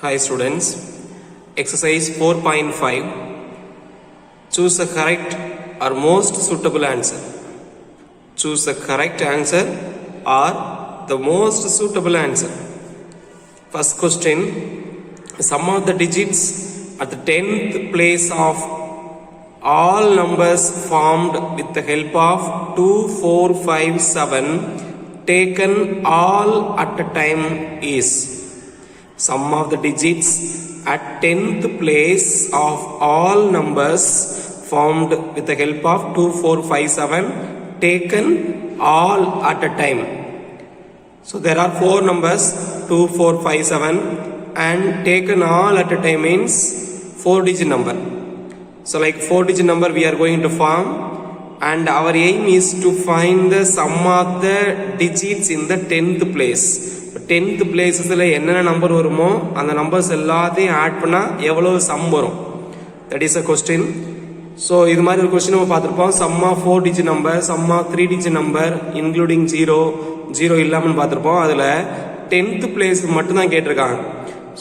Hi students, exercise 4.5. Choose the correct or most suitable answer. Choose the correct answer or the most suitable answer. First question, sum of the digits at the 10th place of all numbers formed with the help of 2, 4, 5, 7 taken all at a time is. Sum of the digits at 10th place of all numbers formed with the help of 2, 4, 5, 7 taken all at a time. So there are 4 numbers 2, 4, 5, 7 and taken all at a time means 4 digit number. So like 4 digit number we are going to form and our aim is to find the sum of the digits in the 10th place. 10th பிளேஸில் என்னென்ன number வருமோ அந்த numbers எல்லாத்தையும் add பண்ணால் எவ்வளோ sum வரும், that is a question. So இது மாதிரி ஒரு கொஸ்டின் நம்ம பார்த்துருப்போம். Sum of 4 digit number, sum of 3 digit number including zero இல்லாமல் பார்த்துருப்போம். அதில் 10th பிளேஸ் மட்டும்தான் கேட்டிருக்காங்க.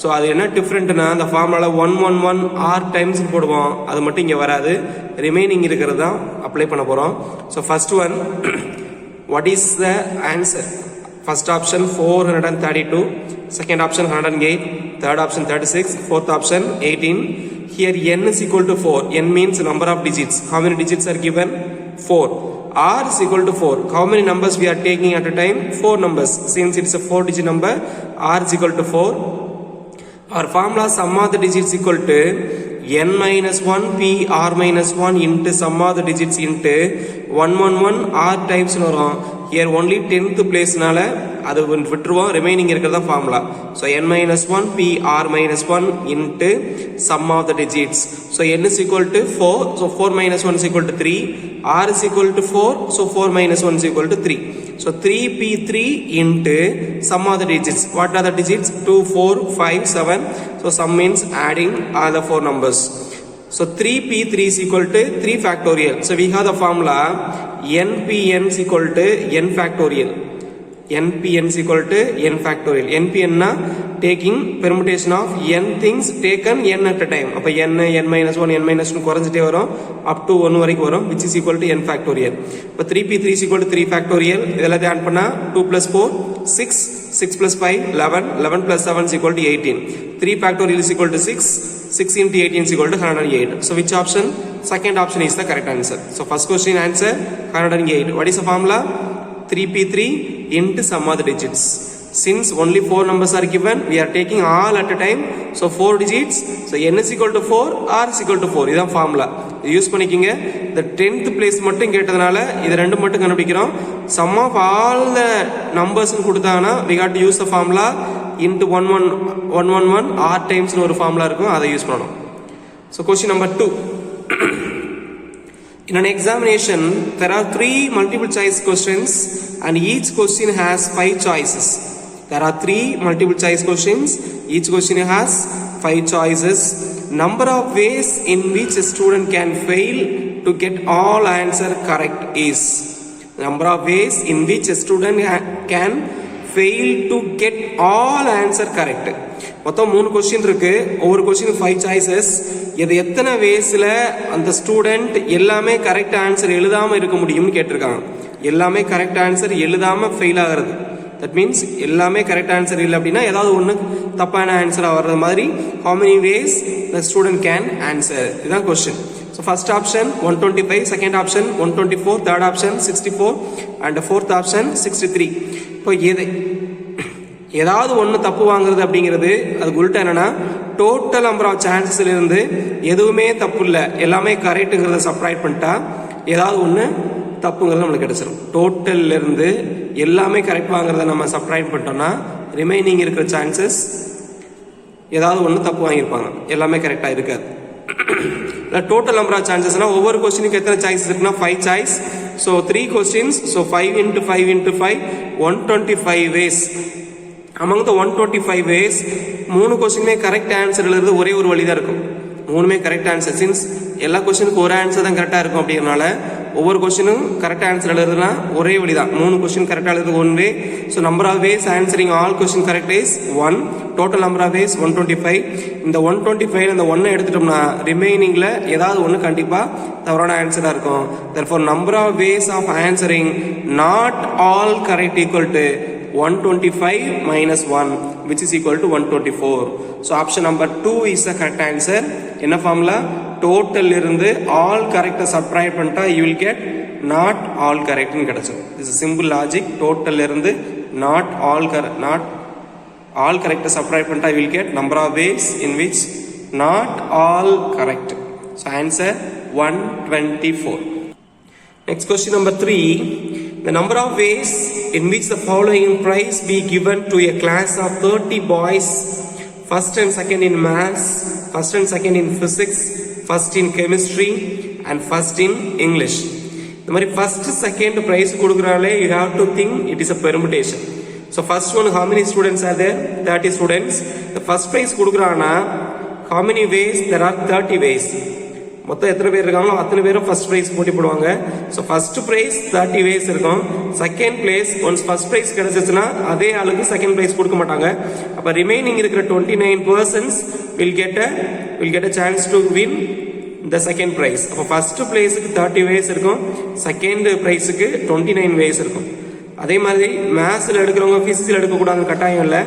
ஸோ அது என்ன டிஃப்ரெண்ட்னா அந்த ஃபார்முலாவில் 111 ஆர் டைம்ஸ் போடுவோம், அது மட்டும் இங்கே வராது. ரிமைனிங் இருக்கிறது தான் அப்ளை பண்ண போகிறோம். So first one, what is the answer? First option 432, second option 108, third option 36, fourth option 18. Here n is equal to 4. N means number of digits. How many digits are given? 4. R is equal to 4. How many numbers we are taking at a time? 4 numbers. Since it's a 4 digit number, R is equal to 4. Our formula sum of the digits equal to n minus 1 p r minus 1 into sum of the digits into 111 r times வரும். Here only 10th place நால அது விட்டுருவோம், remaining இருக்கிறதா formula. So n minus 1 p r minus 1 into sum of the digits. So n is equal to 4, so 4 minus 1 is equal to 3, r is equal to 4, so 4 minus 1 is equal to 3. So 3p3 into sum of the digits. What are the digits? 2, 4, 5, 7. So sum means adding all the 4 numbers. So 3p3 is equal to 3 factorial. So we have the formula npn is equal to n factorial. npn is equal to n factorial. npn na taking permutation of n things taken n at a time. அப்ப n minus 1 n minus 2 குறைஞ்சிட்டே வரும் up to 1 வரைக்கும் வரும், which is equal to n factorial. இப்ப 3p3 is equal to 3 factorial. இதெல்லாம் add பண்ணா 2 plus 4 6, 6 plus 5 11, 11 plus 7 is equal to 18. 3 factorial is equal to 6, 6 into 18 is equal to 108. So which option? Second option is the correct answer. So first question answer 108. What is the formula? 3p3 into sum of the digits. Since only 4 numbers are given, we are taking all at a time. So 4 digits. So n is equal to 4, r is equal to 4. இதான் formula. Use பண்ணிக்கிங்க. The 10th place மட்டும் கேட்டதுனால இது ரெண்டு மட்டும் கண்டுபிடிக்கிறோம். Sum of all the numbers கொடுத்தாங்கன்னா we got to use the formula into 111 r times ஒரு ஃபார்முலா இருக்கும், அதை யூஸ் பண்ணணும். So question number 2. In an examination, there are 3 multiple choice questions and each question has 5 choices. There are 3 multiple choice questions. Each question has 5 choices. Number of ways in which a student can fail to get all answer correct is. Number of ways in which a student can fail to get all answer correct. மொத்தம் 3 question இருக்கு. ஒவ்வொரு question 5 choices. இது எத்தனை வேஸ்ல அந்த student எல்லாமே correct answer எழுதாம இருக்க முடியும்னு கேட்டிருக்காங்க. எல்லாமே கரெக்ட் ஆன்சர் எழுதாம ஃபெயில் ஆகிறது. தட் மீன்ஸ் எல்லாமே கரெக்ட் ஆன்சர் இல்லை அப்படின்னா ஏதாவது ஒன்று தப்பான ஆன்சர் வர்றது மாதிரி how many ways the student can answer, இதுதான் question. So first option 125, second option 124, third option 64 and fourth option 63. இப்போ ஏதாவது ஒன்று தப்பு வாங்குறது அப்படிங்கிறது அதுக்கு உள்ட்ட என்னன்னா டோட்டல் நம்பர் ஆஃப் சான்சஸ்ல இருந்து எதுவுமே தப்பு இல்லை எல்லாமே கரெக்டுங்கிறத சப்ராக்ட் பண்ணிட்டா ஏதாவது ஒன்று தப்புங்கிறது நம்மளுக்கு கிடைச்சிடும். டோட்டல்ல இருந்து எல்லாமே கரெக்ட் வாங்குறத நம்ம சப்ராக்ட் பண்ணிட்டோம்னா ரிமைனிங் இருக்கிற சான்சஸ் ஏதாவது ஒன்று தப்பு வாங்கியிருப்பாங்க, எல்லாமே கரெக்டாக இருக்காது. டோட்டல் நம்பர் ஆஃப் சான்சஸ்னா ஒவ்வொரு கொஸ்டினுக்கு எத்தனை சாய்ஸஸ் இருக்குன்னா 5 choice. So 3 questions, so 5 into 5 into 5 125 ways. among the 125 ways 3 கொஸ்டினுமே correct answer எழுதுறது ஒரே ஒரு வழி தான் இருக்கும். 3மே கரெக்ட் ஆன்சர். சின்ஸ் எல்லா கொஸ்டினுக்கு ஒரு ஆன்சர் தான் கரெக்டாக இருக்கும் அப்படிங்கிறனால ஒவ்வொரு கொஸ்டினும் கரெக்ட் ஆன்சர் எழுதுனா ஒரே வழி தான். 3 கொஸ்டின் கரெக்டாக எழுது ஒன்று. So number of ways answering all question correct is 1. Total number of ways 125. இந்த 125 இந்த 1 எடுத்துட்டோம்னா ரிமைனிங்ல ஏதாவது ஒன்று கண்டிப்பாக தவறான ஆன்சராக இருக்கும். therefore number of ways of answering not all correct equal to 125 minus 1 which is equal to 124. So option number 2 is the correct answer. என்ன formula? Total இருந்து all correct subtract பண்ணிட்டா you will get not all correct ன்னு கிடைச்சது. This is simple logic. Total இருந்து not all correct subtract பண்ணிட்டா you will get number of ways in which not all correct. So answer 124. Next question number 3. The number of ways in which the following prize be given to a class of 30 boys, first and second in maths, first and second in physics, first in chemistry and first in English. The mari first second prize kudukrale you have to think it is a permutation. So first one, how many students are there? 30 students. The first prize kudukrana, how many ways? There are 30 ways. மொத்தம் எத்தனை பேர் இருக்காங்களோ அத்தனை பேரும் first prize போட்டி போடுவாங்க. So first prize 30 ways இருக்கும். Second place once first prize கிடைச்சிச்சுன்னா அதே ஆளுக்கு செகண்ட் ப்ரைஸ் கொடுக்க மாட்டாங்க. அப்போ ரிமைனிங் இருக்கிற 29 persons will get a chance to win the second prize. அப்போ ஃபர்ஸ்ட் பிளேஸுக்கு 30 ways இருக்கும், செகண்ட் ப்ரைஸுக்கு 29 ways இருக்கும். அதே மாதிரி மேத்ஸில் எடுக்கிறவங்க ஃபிசிக்ஸில் எடுக்கக்கூடாதுன்னு கட்டாயம் இல்லை.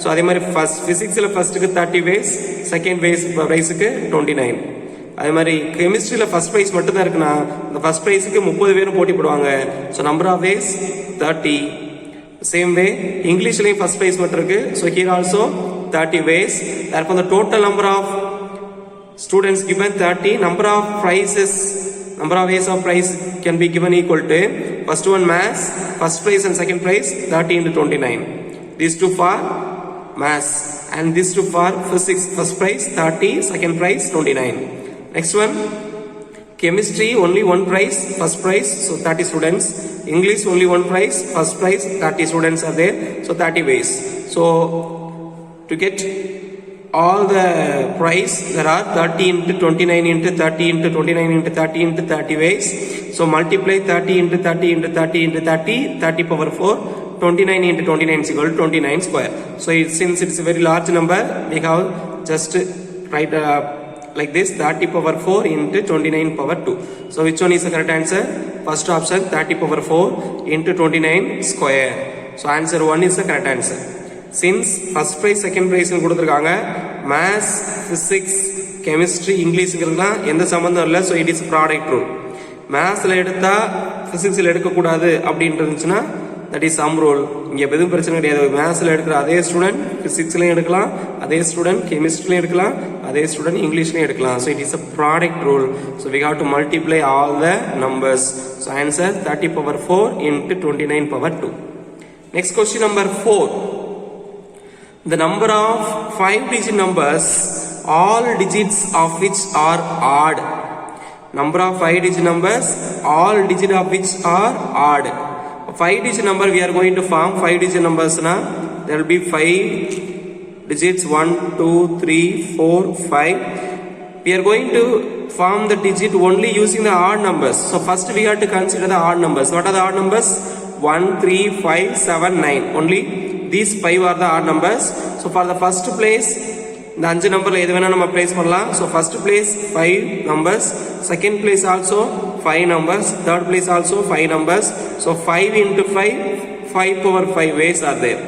ஸோ அதே மாதிரி ஃபிசிக்ஸில் ஃபர்ஸ்ட்டுக்கு 30 ways, செகண்ட் ப்ரைஸுக்கு 29. அதே மாதிரி கெமிஸ்ட்ரியில் ஃபர்ஸ்ட் ப்ரைஸ் மட்டும் தான் இருக்குன்னா இந்த ஃபர்ஸ்ட் ப்ரைஸுக்கு 30 பேரும் போட்டி போடுவாங்க. So number of ways 30. Same way இங்கிலீஷ்லேயும் ஃபர்ஸ்ட் ப்ரைஸ் மட்டும் இருக்கு. So here also 30 ways. therefore the total number of students given 30. number of ways of prize can be given equal to first one maths, first prize and second prize 30 into 29. These two for maths and these two for physics. First prize 30, second prize 29. Next one, chemistry only one prize, first prize, so 30 students. English only one prize, first prize, 30 students are there, so 30 ways. So to get all the prize, there are 30 into 29 into 30 into 29 into 30 into 30 ways. So multiply 30 into 30 into 30 into 30, 30 power 4, 29 into 29 is equal to 29 square. So since it's a very large number, we have just write like this, 30 power 4 into 29 power 2. So which one is the correct answer? First option, 30 power 4 into 29 square. So answer 1 is the correct answer. Since first prize, second prize கொடுத்திருக்காங்க, maths, physics, chemistry, இங்கிலீஷ்ங்கிறதுலாம் எந்த சம்பந்தம் இல்லை. So it is product rule. மேத்ஸில் எடுத்தா ஃபிசிக்ஸில் எடுக்கக்கூடாது அப்படின்ட்டு இருந்துச்சுன்னா that is some rule. இங்கே எதுவும் பிரச்சனை கிடையாது. மேத்ஸில் எடுக்கிற அதே ஸ்டூடெண்ட் ஃபிசிக்ஸ்லையும் எடுக்கலாம், அதே ஸ்டூடெண்ட் கெமிஸ்ட்ரிலையும் எடுக்கலாம், அதே ஸ்டூடெண்ட் இங்கிலீஷ்லையும் எடுக்கலாம். So it is a product rule. So we have to multiply all the numbers. So answer 30 power 4 into 29 power 2. Next question number 4. The number of 5-digit numbers, all digits of which are odd. Number of 5-digit numbers, all digits of which are odd. 5-digit number we are going to form 5-digit numbers na, there will be 5 digits 1 2 3 4 5. We are going to form the digit only using the odd numbers. So first we have to consider the odd numbers. What are the odd numbers? 1 3 5 7 9. Only these 5 are the odd numbers. So for the first place இந்த 5 நம்பர்ல எது வேணா நம்ம place பண்ணலாம். So first place 5 numbers, second place also 5 numbers, third place also 5 numbers. So 5 into 5, 5 power 5 ways are there.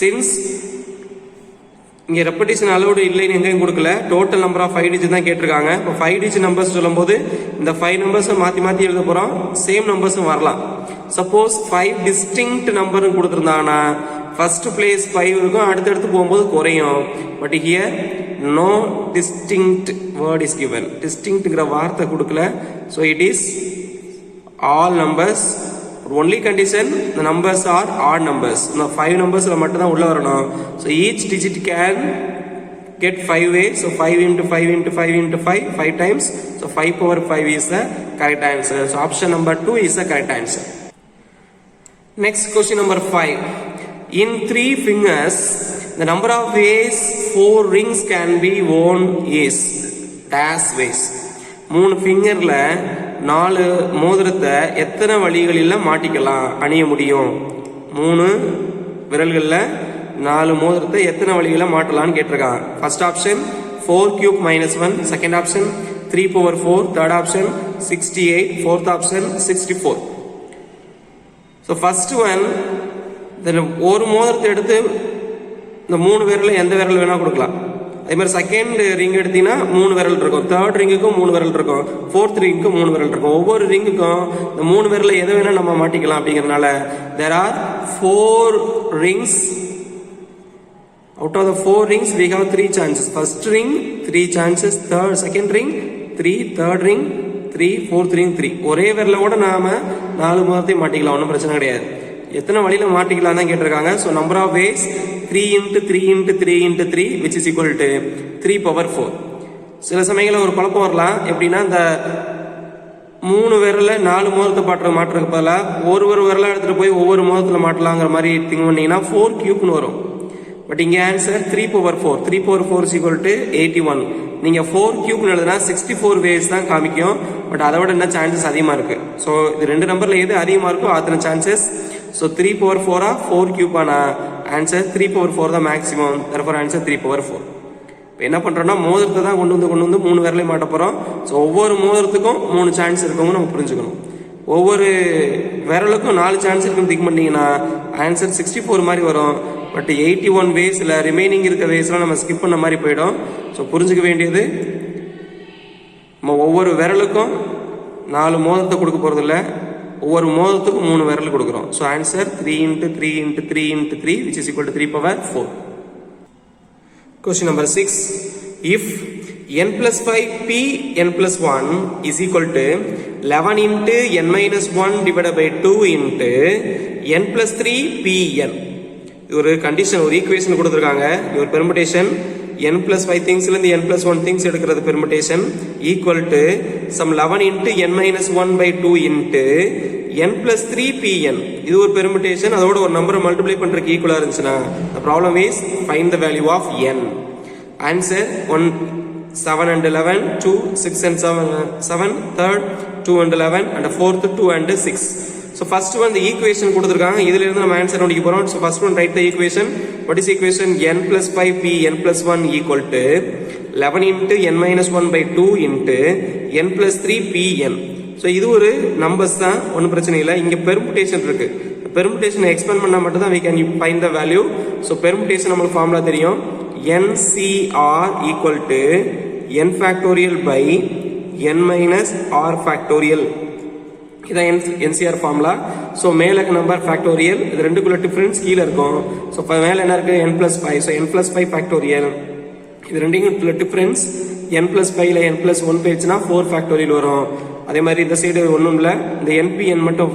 Since இங்க repetition allowed இல்லைன்னு எங்கேயும் கொடுக்கல, டோட்டல் நம்பர் ஆஃப் 5 டிஜிட் தான் கேட்டிருக்காங்க. இப்போ 5 டிஜிட் நம்பர்ஸ் சொல்லும்போது இந்த 5 நம்பர்ஸை மாற்றி மாற்றி எழுத போகிறோம். சேம் நம்பர்ஸும் வரலாம். சப்போஸ் 5 டிஸ்டிங்க்ட் நம்பர்னு கொடுத்துருந்தாங்கன்னா ஃபர்ஸ்ட் பிளேஸ் 5 இருக்கும், அடுத்தடுத்து போகும்போது குறையும். But here no distinct word is given. டிஸ்டிங்க்ட்ங்கிற வார்த்தை கொடுக்கல. So it is all numbers. only condition the numbers are odd numbers. இந்த 5 நம்பர்ஸ்ல மட்டும் தான் உள்ள வரணும். So each digit can get 5 ways. So 5 into 5 into 5 into 5 5 times. So 5 power 5 is the correct answer. So option number 2 is the correct answer. Next question number 5. In 3 fingers the number of ways 4 rings can be worn is dash ways. 3 fingerல 4 மோதிரத்தை எத்தனை வழிகளில் மாட்டிக்கலாம் அணிய முடியும்? 3 விரல்களில் 4 மோதிரத்தை எத்தனை வழிகளில் மாட்டலாம்னு கேட்டிருக்காங்க. First option 4 cube minus 1, second option 3 power 4, third option 68, fourth option 64. So first one, ஒரு மோதிரத்தை எடுத்து இந்த 3 விரலில் எந்த விரல் வேணால் கொடுக்கலாம். அதே மாதிரி செகண்ட் ரிங் எடுத்தீங்கன்னா 3 விரல் இருக்கும், தேர்ட் ரிங்குக்கும் 3 விரல் இருக்கும், ஃபோர்த் ரிங்குக்கும் 3 விரல் இருக்கும். ஒவ்வொரு ரிங்குக்கும் இந்த 3 விரலில் எதை வேணால் நம்ம மாட்டிக்கலாம். அப்படிங்கிறதுனால there are 4 rings. Out of the 4 rings we have 3 chances. First ring 3 chances, second ring 3, third ring 3, fourth ring 3. ஒரே விரலோட நாம 4 மோதிரத்தையும் மாட்டிக்கலாம், ஒன்றும் பிரச்சனை கிடையாது. எத்தனை வழியில மாட்டிக்கலாம் தான் கேட்டிருக்காங்க. So number of ways 3 into 3 into 3 into 3 which is equal to 3 power 4. சில சமயங்களில் ஒரு குழப்பம் வரலாம். எப்படின்னா இந்த 3 விரல 4 மோதிரத்தை மாட்டுறதுக்கு பதிலாக ஒரு விரலாக எடுத்துகிட்டு போய் ஒவ்வொரு மோதிரத்தில் மாட்டலாங்கிற மாதிரி திங்க் பண்ணிங்கன்னா 4 cube வரும். பட் இங்கே answer 3 power 4. 3 power 4 is equal to 81. நீங்கள் 4 cube எழுதுனா 64 வேஸ் தான் காமிக்கும். பட் அதை விட என்ன சான்சஸ் அதிகமாக இருக்கு. ஸோ இது 2 நம்பரில் எது அதிகமாக இருக்கோ அத்தனை சான்சஸ். ஸோ 3 power 4 4 cube ஆனா ஆன்சர் 3 power 4 தான் மேக்ஸிமம். therefore answer 3 power 4. இப்போ என்ன பண்ணுறோம்னா மோதிரத்தை தான் கொண்டு வந்து 3 விரலையும் மாட்ட போகிறோம். ஸோ ஒவ்வொரு மோதிரத்துக்கும் 3 சான்ஸ் இருக்குன்னு நம்ம புரிஞ்சுக்கணும். ஒவ்வொரு விரலுக்கும் 4 சான்ஸ் இருக்குன்னு திங்க் பண்ணிங்கன்னா ஆன்சர் 64 மாதிரி வரும். பட் 81 வேஸில் ரிமைனிங் இருக்க வேஸ்லாம் நம்ம ஸ்கிப் பண்ண மாதிரி போயிடும். ஸோ புரிஞ்சுக்க வேண்டியது, நம்ம ஒவ்வொரு விரலுக்கும் 4 மோதிரத்தை கொடுக்க போகிறது இல்லை, ஒவ்வொரு மோதிரத்துக்கும் 3 விரல் கொடுக்குறோம். So answer 3 into 3 into 3 into 3 which is equal to 3 power 4. Question number 6. If n plus 5 p n plus 1 is equal to 11 into n minus 1 divided by 2 into n plus 3 p n. ஒரு condition, ஒரு equation கொடுத்துருக்காங்க. ஒரு permutation n plus 5 திங்ஸ்லேருந்து n plus 1 things எடுக்கிறது permutation equal to sum 11 into n minus 1 by 2 into n plus 3 pn. இது ஒரு permutation, அதோட ஒரு நம்பரை மல்டிப்ளை பண்ணுறதுக்கு ஈக்குவலாக இருந்துச்சுன்னா the problem is find the value of n. Answer 1 7 and 11, 2 6 and 7, third 2 and 11 and fourth 2 and 6. So first one the equation கொடுத்திருக்காங்க, இதில இருந்து நம்ம ஆன்சர் கண்டுபிடிக்க போறோம். So first one write the equation. What is equation? n plus 5p n plus 1 equal to 11 into n minus 1 by 2 into n plus 3 pn. So இது ஒரு numbers தான், ஒன்றும் பிரச்சனை இல்லை. இங்க பெர்முடேஷன் இருக்கு, பெர்முடேஷனை எக்ஸ்பேண்ட் பண்ணா மட்டும் தான் we can find the value. So permutation நமக்கு ஃபார்முலா தெரியும், NCR equal to n factorial by n minus r factorial. இதான் NCR ஃபார்முலா. ஸோ மேலே இருக்க நம்பர் ஃபேக்டோரியல், இது ரெண்டுக்குள்ள டிஃபரன்ஸ் கீழே இருக்கும். ஸோ இப்போ மேலே என்ன இருக்கு n plus 5. So n plus 5 factorial, இது ரெண்டுக்குள்ள டிஃபரன்ஸ் n plus 5ல n plus 1 போயிடுச்சுன்னா 4 ஃபேக்டோரியல் வரும். அதே மாதிரி இந்த சைடு ஒன்றும் இல்லை, இந்த NPN மட்டும்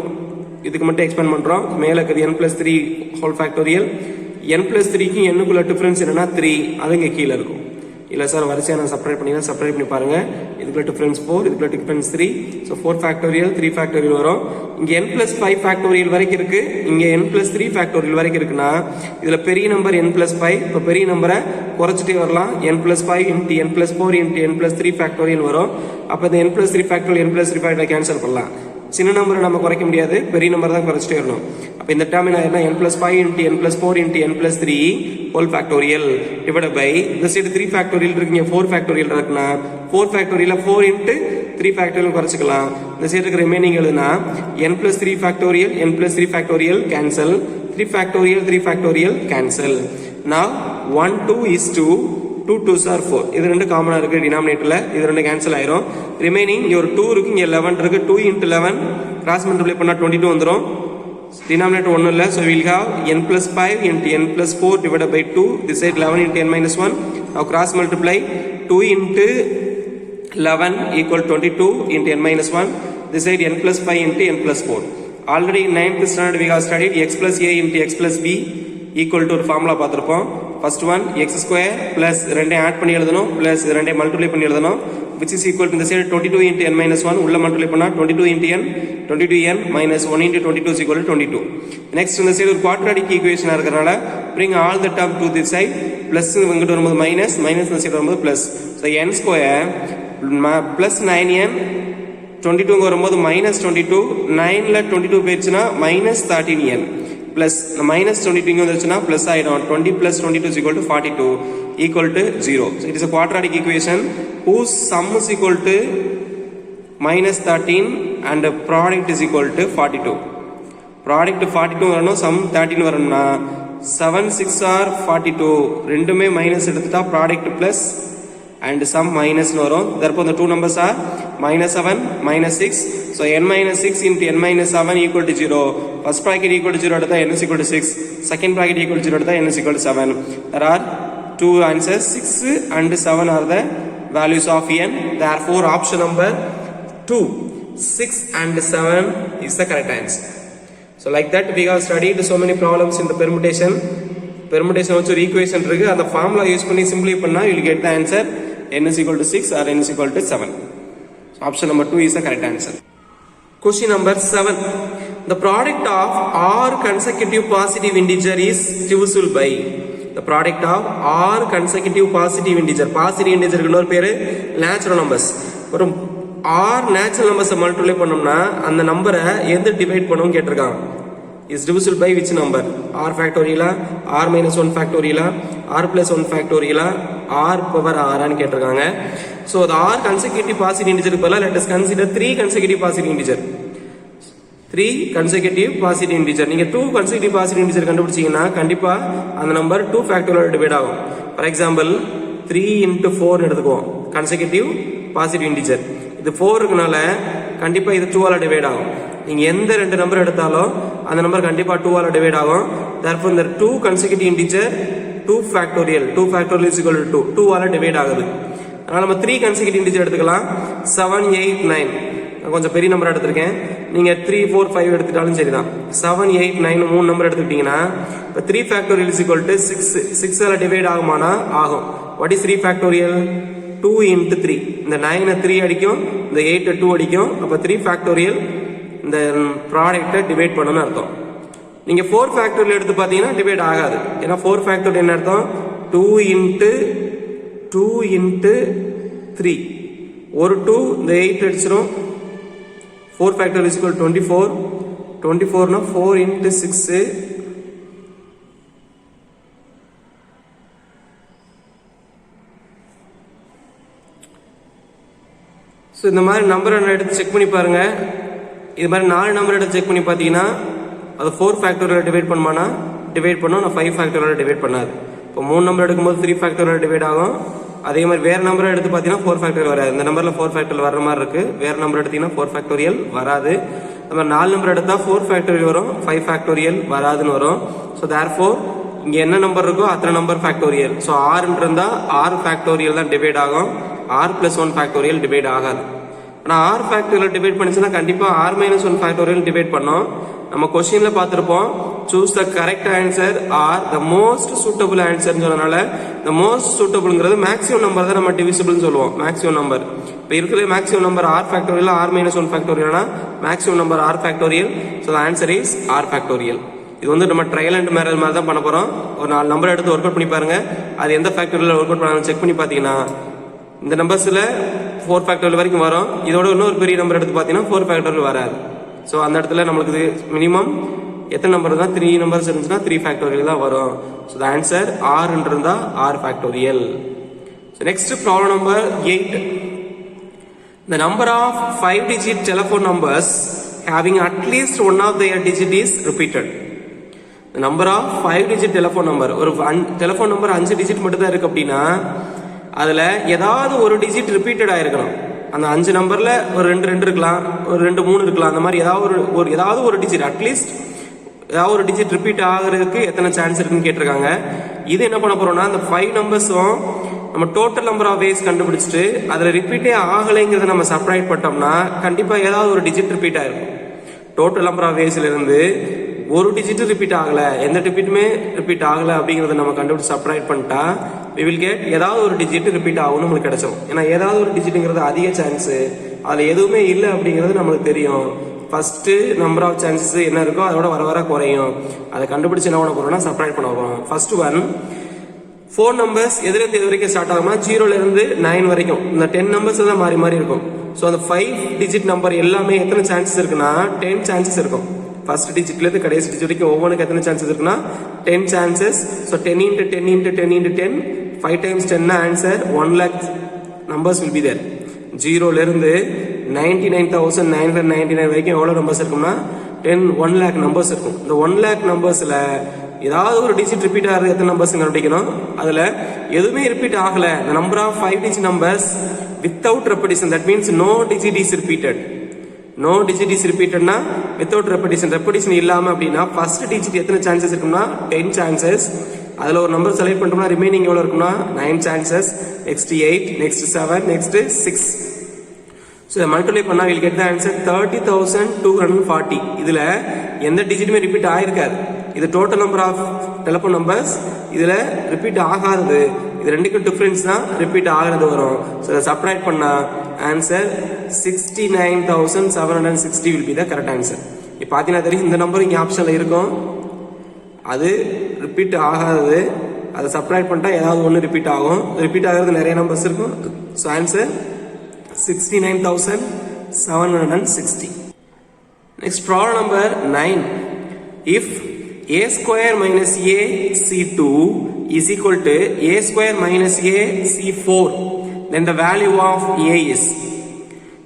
இதுக்கு மட்டும் எக்ஸ்பேண்ட் பண்ணுறோம். மேலே இருக்கிறது n plus 3 whole factorial. n plus 3க்கு என்னுக்குள்ள டிஃபரன்ஸ் என்னன்னா 3, அது இங்கே கீழே இருக்கும். இல்லை சார் வரிசையாக நான் செப்பரேட் பண்ணி பாருங்க. இதுக்குள்ள டிஃபரன்ஸ் 4, இதுக்குள்ள டிஃபரன்ஸ் 3. ஸோ 4 ஃபேக்டோரியல் 3 ஃபேக்டோரியல் வரும். இங்கே n plus 5 ஃபேக்டோரியல் வரைக்கும் இருக்கு, இங்கே n plus 3 ஃபேக்டோரியல் வரைக்கும் இருக்குன்னா இதில் பெரிய நம்பர் n plus 5. இப்போ பெரிய நம்பரை குறைச்சிட்டே வரலாம். n plus 5 into n plus 4 into n plus 3 factorial வரும். அப்போ இந்த n plus 3 factorial n plus 3 factorial cancel பண்ணலாம். சின்ன நம்பரை நம்ம குறைக்க முடியாது, பெரிய நம்பர் தான் குறைச்சிட்டே வரணும். அப்போ இந்த டேர்ம் என்ன, n plus 5 into n plus 4 into n plus 3 whole factorial divided by இந்த சைடு 3 ஃபேக்டோரியல் இருக்குங்க, 4 ஃபேக்டோரியல் இருக்குன்னா 4 ஃபேக்டோரியல் 4 into 3 ஃபேக்டோரியல் குறைச்சிக்கலாம். இந்த சைடு இருக்கிற ரிமைனிங் எழுதுனா n plus 3 factorial n plus 3 factorial cancel, 3 factorial 3 factorial cancel. Now 1 2 is 2, 2 2s are 4. இது ரெண்டு காமனா இருக்கு டினாமினேட்டர்ல, இது ரெண்டு கேன்சல் ஆயிரும். ரிமைனிங் இங்க ஒரு 2 இருக்கு, இங்க 11 இருக்கு. 2 into 11 கிராஸ் மல்டிப்ளை பண்ணா 22 வந்துரும். Denominator ஒன்றும் இல்லை. So we will have n plus 5 into n plus 4 divided by 2. This side 11 into n minus 1. Now cross multiply 2 into 11 equal 22 into n minus 1. This side n plus 5 into n plus 4. Already in 9th standard we have studied x plus a into x plus b equal to ஒரு formula பார்த்துருப்போம். First one x square plus ரெண்டையும் add பண்ணி எழுதணும், plus ரெண்டையும் multiply பண்ணி எழுதணும். which is equal to இந்த side 22 into n minus 1 உள்ள மல்டிப்ளை பண்ணா 22 into n, 22n minus 1 into 22 is equal to 22. Next இந்த சைடு ஒரு குவாட்ராடிக் ஈக்குவேஷனா இருக்கறனால bring all the term to this side, plus இங்கிட்ட வரும்போது மைனஸ், மைனஸ் இந்த சைடு வரும்போது plus. so n square plus 9n 22 வரும்போது -22, 9ல 22 போயிடுச்சுன்னா -13n plus -22 இங்க வந்துருச்சுன்னா plus ஆயிடும். 20 plus 22 is equal to 42 equal to 0. So it is a quadratic equation whose sum is equal to -13 and the product is equal to 42. Product 42 வரணும், sum 13 வரணும்னா 7 6 are 42, ரெண்டுமே minus எடுத்துட்டா product plus and sum minus வரும். Therefore the two numbers are -7 -6. So n minus 6 into n minus 7 equal to 0. First bracket equal to 0 எடுத்தா n is equal to 6. Second bracket equal to 0 எடுத்தா n is equal to 7. There are two answers. 6 and 7 are the values of n. Therefore option number 2, 6 and 7 is the correct answer. So like that we have studied so many problems in the permutation. Permutation வச்சு ஒரு equation இருக்கு, அந்த formula use பண்ணி simplify பண்ணா you will get the answer n is equal to 6 or n is equal to 7. So option number 2 is the correct answer. Question number 7. The product of r consecutive positive integer is divisible by. The product of r consecutive positive integer. Positive integer க்கு இன்னொரு பேரு natural numbers. ஒரு r natural numbers multiply பண்ணோம்னா அந்த நம்பரை எந்த divide பண்ணும் கேட்டிருக்காங்க. Is divisible by which number? R factorial, r minus 1 factorial, r plus 1 factorial, r power r ன்னு கேட்டிருக்காங்க. So the r consecutive positive integer பதிலா let us consider 3 consecutive positive integer. 3 consecutive positive integer. நீங்க 2 consecutive positive integer கண்டுபிடிச்சீங்கன்னா கண்டிப்பா அந்த number 2 factorial divide ஆகும். For example 3 into 4 எடுத்துக்குவோம். consecutive positive integer. இது 4 இருக்கனால கண்டிப்பா இது 2 ஆல டிவைட் ஆகும். நீங்க எந்த ரெண்டு நம்பர் எடுத்தாலும் அந்த நம்பர் கண்டிப்பா 2 ஆல டிவைட் ஆகும். therefore இந்த 2 consecutive integer 2 factorial is equal to 2 ஆல டிவைட் ஆகுது. அதனால நம்ம 3 consecutive integer எடுத்துக்கலாம். 7 8 9 நான் கொஞ்சம் பெரிய நம்பர் எடுத்துர்க்கேன். நீங்க 3 4 5 எடுத்துட்டாலும் சரிதான். 7 8 9 மூணு நம்பர் எடுத்துக்கிட்டீங்கன்னா இப்ப 3 factorial is equal to 6 ஆல டிவைட் ஆகுமானா ஆகும். what is 3 factorial? 2 into 3. இந்த 9 3 அடிக்கும், இந்த 8 2 அடிக்கும். அப்ப 3 factorial இந்த ப்ராடக்ட்டை டிவைட் பண்ணனும்னு அர்த்தம். நீங்க 4 ஃபேக்டோரியல் எடுத்து பாத்தீங்கன்னா டிவைட் ஆகாது. ஏன்னா 4 ஃபேக்டோரியல் என்ன அர்த்தம்? 2 into 3. ஒரு 2 இந்த 8 அடிச்சிரும். 4 ஃபேக்டோரியல் is equal to 24. 24 னா 4 into 6. ஸோ இந்த மாதிரி நம்பரை எடுத்து செக் பண்ணி பாருங்க. இது மாதிரி 4 நம்பர் எடுத்து செக் பண்ணி பார்த்தீங்கன்னா அது 4 ஃபேக்டோரியல் டிவைட் பண்ணுமானா டிவைட் பண்ணும். நான் 5 ஃபேக்டோரியல் டிவைட் பண்ணாது. இப்போ 3 நம்பர் எடுக்கும்போது 3 ஃபேக்டோரியல் டிவைட் ஆகும். அதே மாதிரி வேற நம்பரை எடுத்து பார்த்தீங்கன்னா 4 ஃபேக்டோரியல் வராது. இந்த நம்பர்ல 4 ஃபேக்டோரியல் வர மாதிரி இருக்கு. வேற நம்பர் எடுத்தீங்கன்னா 4 ஃபேக்டோரியல் வராது. நம்ம 4 நம்பர் எடுத்தா 4 ஃபேக்டோரியல் வரும், 5 ஃபேக்டோரியல் வராதுன்னு வரும். ஸோ தேர்ஃபோர் இங்க என்ன நம்பர் இருக்கோ அத்தனை நம்பர் ஃபேக்டோரியல். ஸோ 6 இருந்தா 6 ஃபேக்டோரியல் தான் டிவைட் ஆகும். r plus 1 ஃபேக்டோரியல் டிவைட் ஆகாது. ஆனா r ஃபேக்டோரியல் டிவைட் பண்ணிச்சுன்னா கண்டிப்பா r minus 1 ஃபேக்டோரியல் டிவைட் பண்ணோம். நம்ம क्वेश्चनல பார்த்திருப்போம் choose the correct answer or the most suitable answer சொன்னனால the most suitableங்கிறது மேக்ஸிமம் நம்பர் தான் நம்ம டிவிசிபிள் சொல்லுவோம். மேக்ஸிமம் நம்பர் இப்போ இருக்கிற maximum number r factorial r minus 1 ஃபேக்டோரியல்னா maximum number r factorial. so the answer is r factorial. இது வந்து நம்ம ட்ரையல் அண்ட் எரர் மாதிரி தான் பண்ண போறோம். ஒரு 4 நம்பர் எடுத்து ஒர்க் அவுட் பண்ணி பாருங்க. அது எந்த ஃபேக்டோரியல் ஒர்க் அவுட் பண்ணாலும் செக் பண்ணி பாத்தீங்கன்னா இந்த நம்பர்ஸ்ல 4 ஃபேக்டோரியல் வரைக்கும் வரும். இதோட இன்னொரு பெரிய நம்பர் எடுத்து பார்த்தீங்கன்னா 4 ஃபேக்டோரியல் வராது. ஸோ அந்த இடத்துல நம்மளுக்கு மினிமம் எத்தனை நம்பர் தான் 3 நம்பர்ஸ் இருந்துச்சுன்னா 3 ஃபேக்டோரியல் தான் வரும். ஸோ த ஆன்சர் r இருந்தா r factorial. So next problem number 8. The number of 5-digit telephone numbers having at least one of their digit is repeated. The number of 5-digit telephone number, ஒரு telephone number 5 digit மட்டும் தான் இருக்கு அப்படின்னா அதுல ஏதாவது ஒரு digit repeated ஆயிருக்கணும். அந்த 5 நம்பர்ல ஒரு 2 இருக்கலாம், ஒரு 2 3 இருக்கலாம். அந்த மாதிரி ஏதாவது ஒரு டிஜிட் அட்லீஸ்ட் ஏதாவது ஒரு டிஜிட் ரிப்பீட் ஆகிறதுக்கு எத்தனை சான்ஸ் இருக்குன்னு கேட்டிருக்காங்க. இது என்ன பண்ண போறோம்னா அந்த 5 நம்பர்ஸும் நம்ம டோட்டல் நம்பர் ஆஃப் வேஸ் கண்டுபிடிச்சிட்டு அதுல ரிப்பீட்டே ஆகலைங்கிறத நம்ம சப்ட்ராக்ட் பண்ணோம்னா கண்டிப்பா ஏதாவது ஒரு டிஜிட் ரிப்பீட் ஆயிருக்கும். டோட்டல் நம்பர் ஆஃப் வேஸ்ல இருந்து ஒரு டிஜிட் ரிப்பீட் ஆகல, எந்த டிஜிட்டுமே ரிப்பீட் ஆகல அப்படிங்கறத நம்ம கண்டுபிடிச்சு சப்ட்ராக்ட் பண்ணிட்டா we will get ஏதாவது ஒரு டிஜிட் ரிப்பீட் ஆகும்னு நமக்கு கிடைச்சிடும். ஏன்னா ஏதாவது ஒரு டிஜிட்ங்கிறது அதிக சான்ஸ், அதுல எதுவுமே இல்லை அப்படிங்கிறது நமக்கு தெரியும். ஃபர்ஸ்ட் நம்பர் ஆஃப் சான்சஸ் என்ன இருக்கோ அதோட வர வர குறையும். அதை கண்டுபிடிச்சு என்ன பண்ண போறோம்னா சப்ட்ராக்ட் பண்ண போறோம். ஃபர்ஸ்ட் ஒன் 4 நம்பர்ஸ் எதுல இருந்து எது வரைக்கும் ஸ்டார்ட் ஆகுமா 0ல இருந்து 9 வரைக்கும். இந்த 10 நம்பர்ஸ் தான் மாறி மாறி இருக்கும். ஸோ அந்த 5 டிஜிட் நம்பர் எல்லாமே எத்தனை சான்சஸ் இருக்குன்னா 10 சான்சஸ் இருக்கும். ஃபர்ஸ்ட் டிஜிட்லேருந்து கடைசி டிஜிட் வரைக்கும் ஒவ்வொன்றுக்கு எத்தனை சான்சஸ் இருக்குன்னா 10 chances. So 10 into 10 into 10 into 10, 5 times 10 answer 1 lakh numbers will be there. 0லேருந்து 99,999 வரைக்கும் எவ்வளோ நம்பர்ஸ் இருக்கும்னா 1 lakh நம்பர்ஸ் இருக்கும். இந்த 1 lakh நம்பர்ஸில் ஏதாவது ஒரு டிஜிட் ரிப்பீட் ஆகிறது எத்தனை நம்பர்ஸ் கண்டுபிடிக்கணும். அதில் எதுவுமே ரிப்பீட் ஆகலை, the number of 5 digit numbers without repetition, that means no digit is repeated. No digit is repeated na without repetition. Repetition இல்லாம அப்படின்னா first digit எத்தனை chances இருக்கும்னா 10 chances. அதில் ஒரு நம்பர் செலக்ட் பண்ணிட்டோம்னா ரிமைனிங் எவ்வளோ இருக்கும்னா 9 chances. Next 8, next 7, next 6. So இதை மல்டிப்ளை பண்ணா we'll get the answer 30,240. இதில் எந்த டிஜிட்டுமே ரிப்பீட் ஆயிருக்காது. இது total number of telephone numbers. இதில் ரிப்பீட் ஆகாது, இது ரெண்டுக்கும் டிஃபரன்ஸ் தான் ரிப்பீட் ஆகிறது வரும். ஸோ இதை சப்ட்ராக்ட் பண்ணா answer 69,760 will be the correct answer. இப்போ பார்த்தீங்கன்னா தெரியும் இந்த நம்பர் இங்கே ஆப்ஷனில் இருக்கும், அது ரிப்பீட் ஆகாது. அதை சப்ட்ராக்ட் பண்ணிட்டா ஏதாவது ஒன்று ரிப்பீட் ஆகும். ரிப்பீட் ஆகிறது நிறைய நம்பர்ஸ் இருக்கும். So answer 69,760. Next problem number 9. If a square minus a c2 is equal to a square minus a c4, then the value of a is.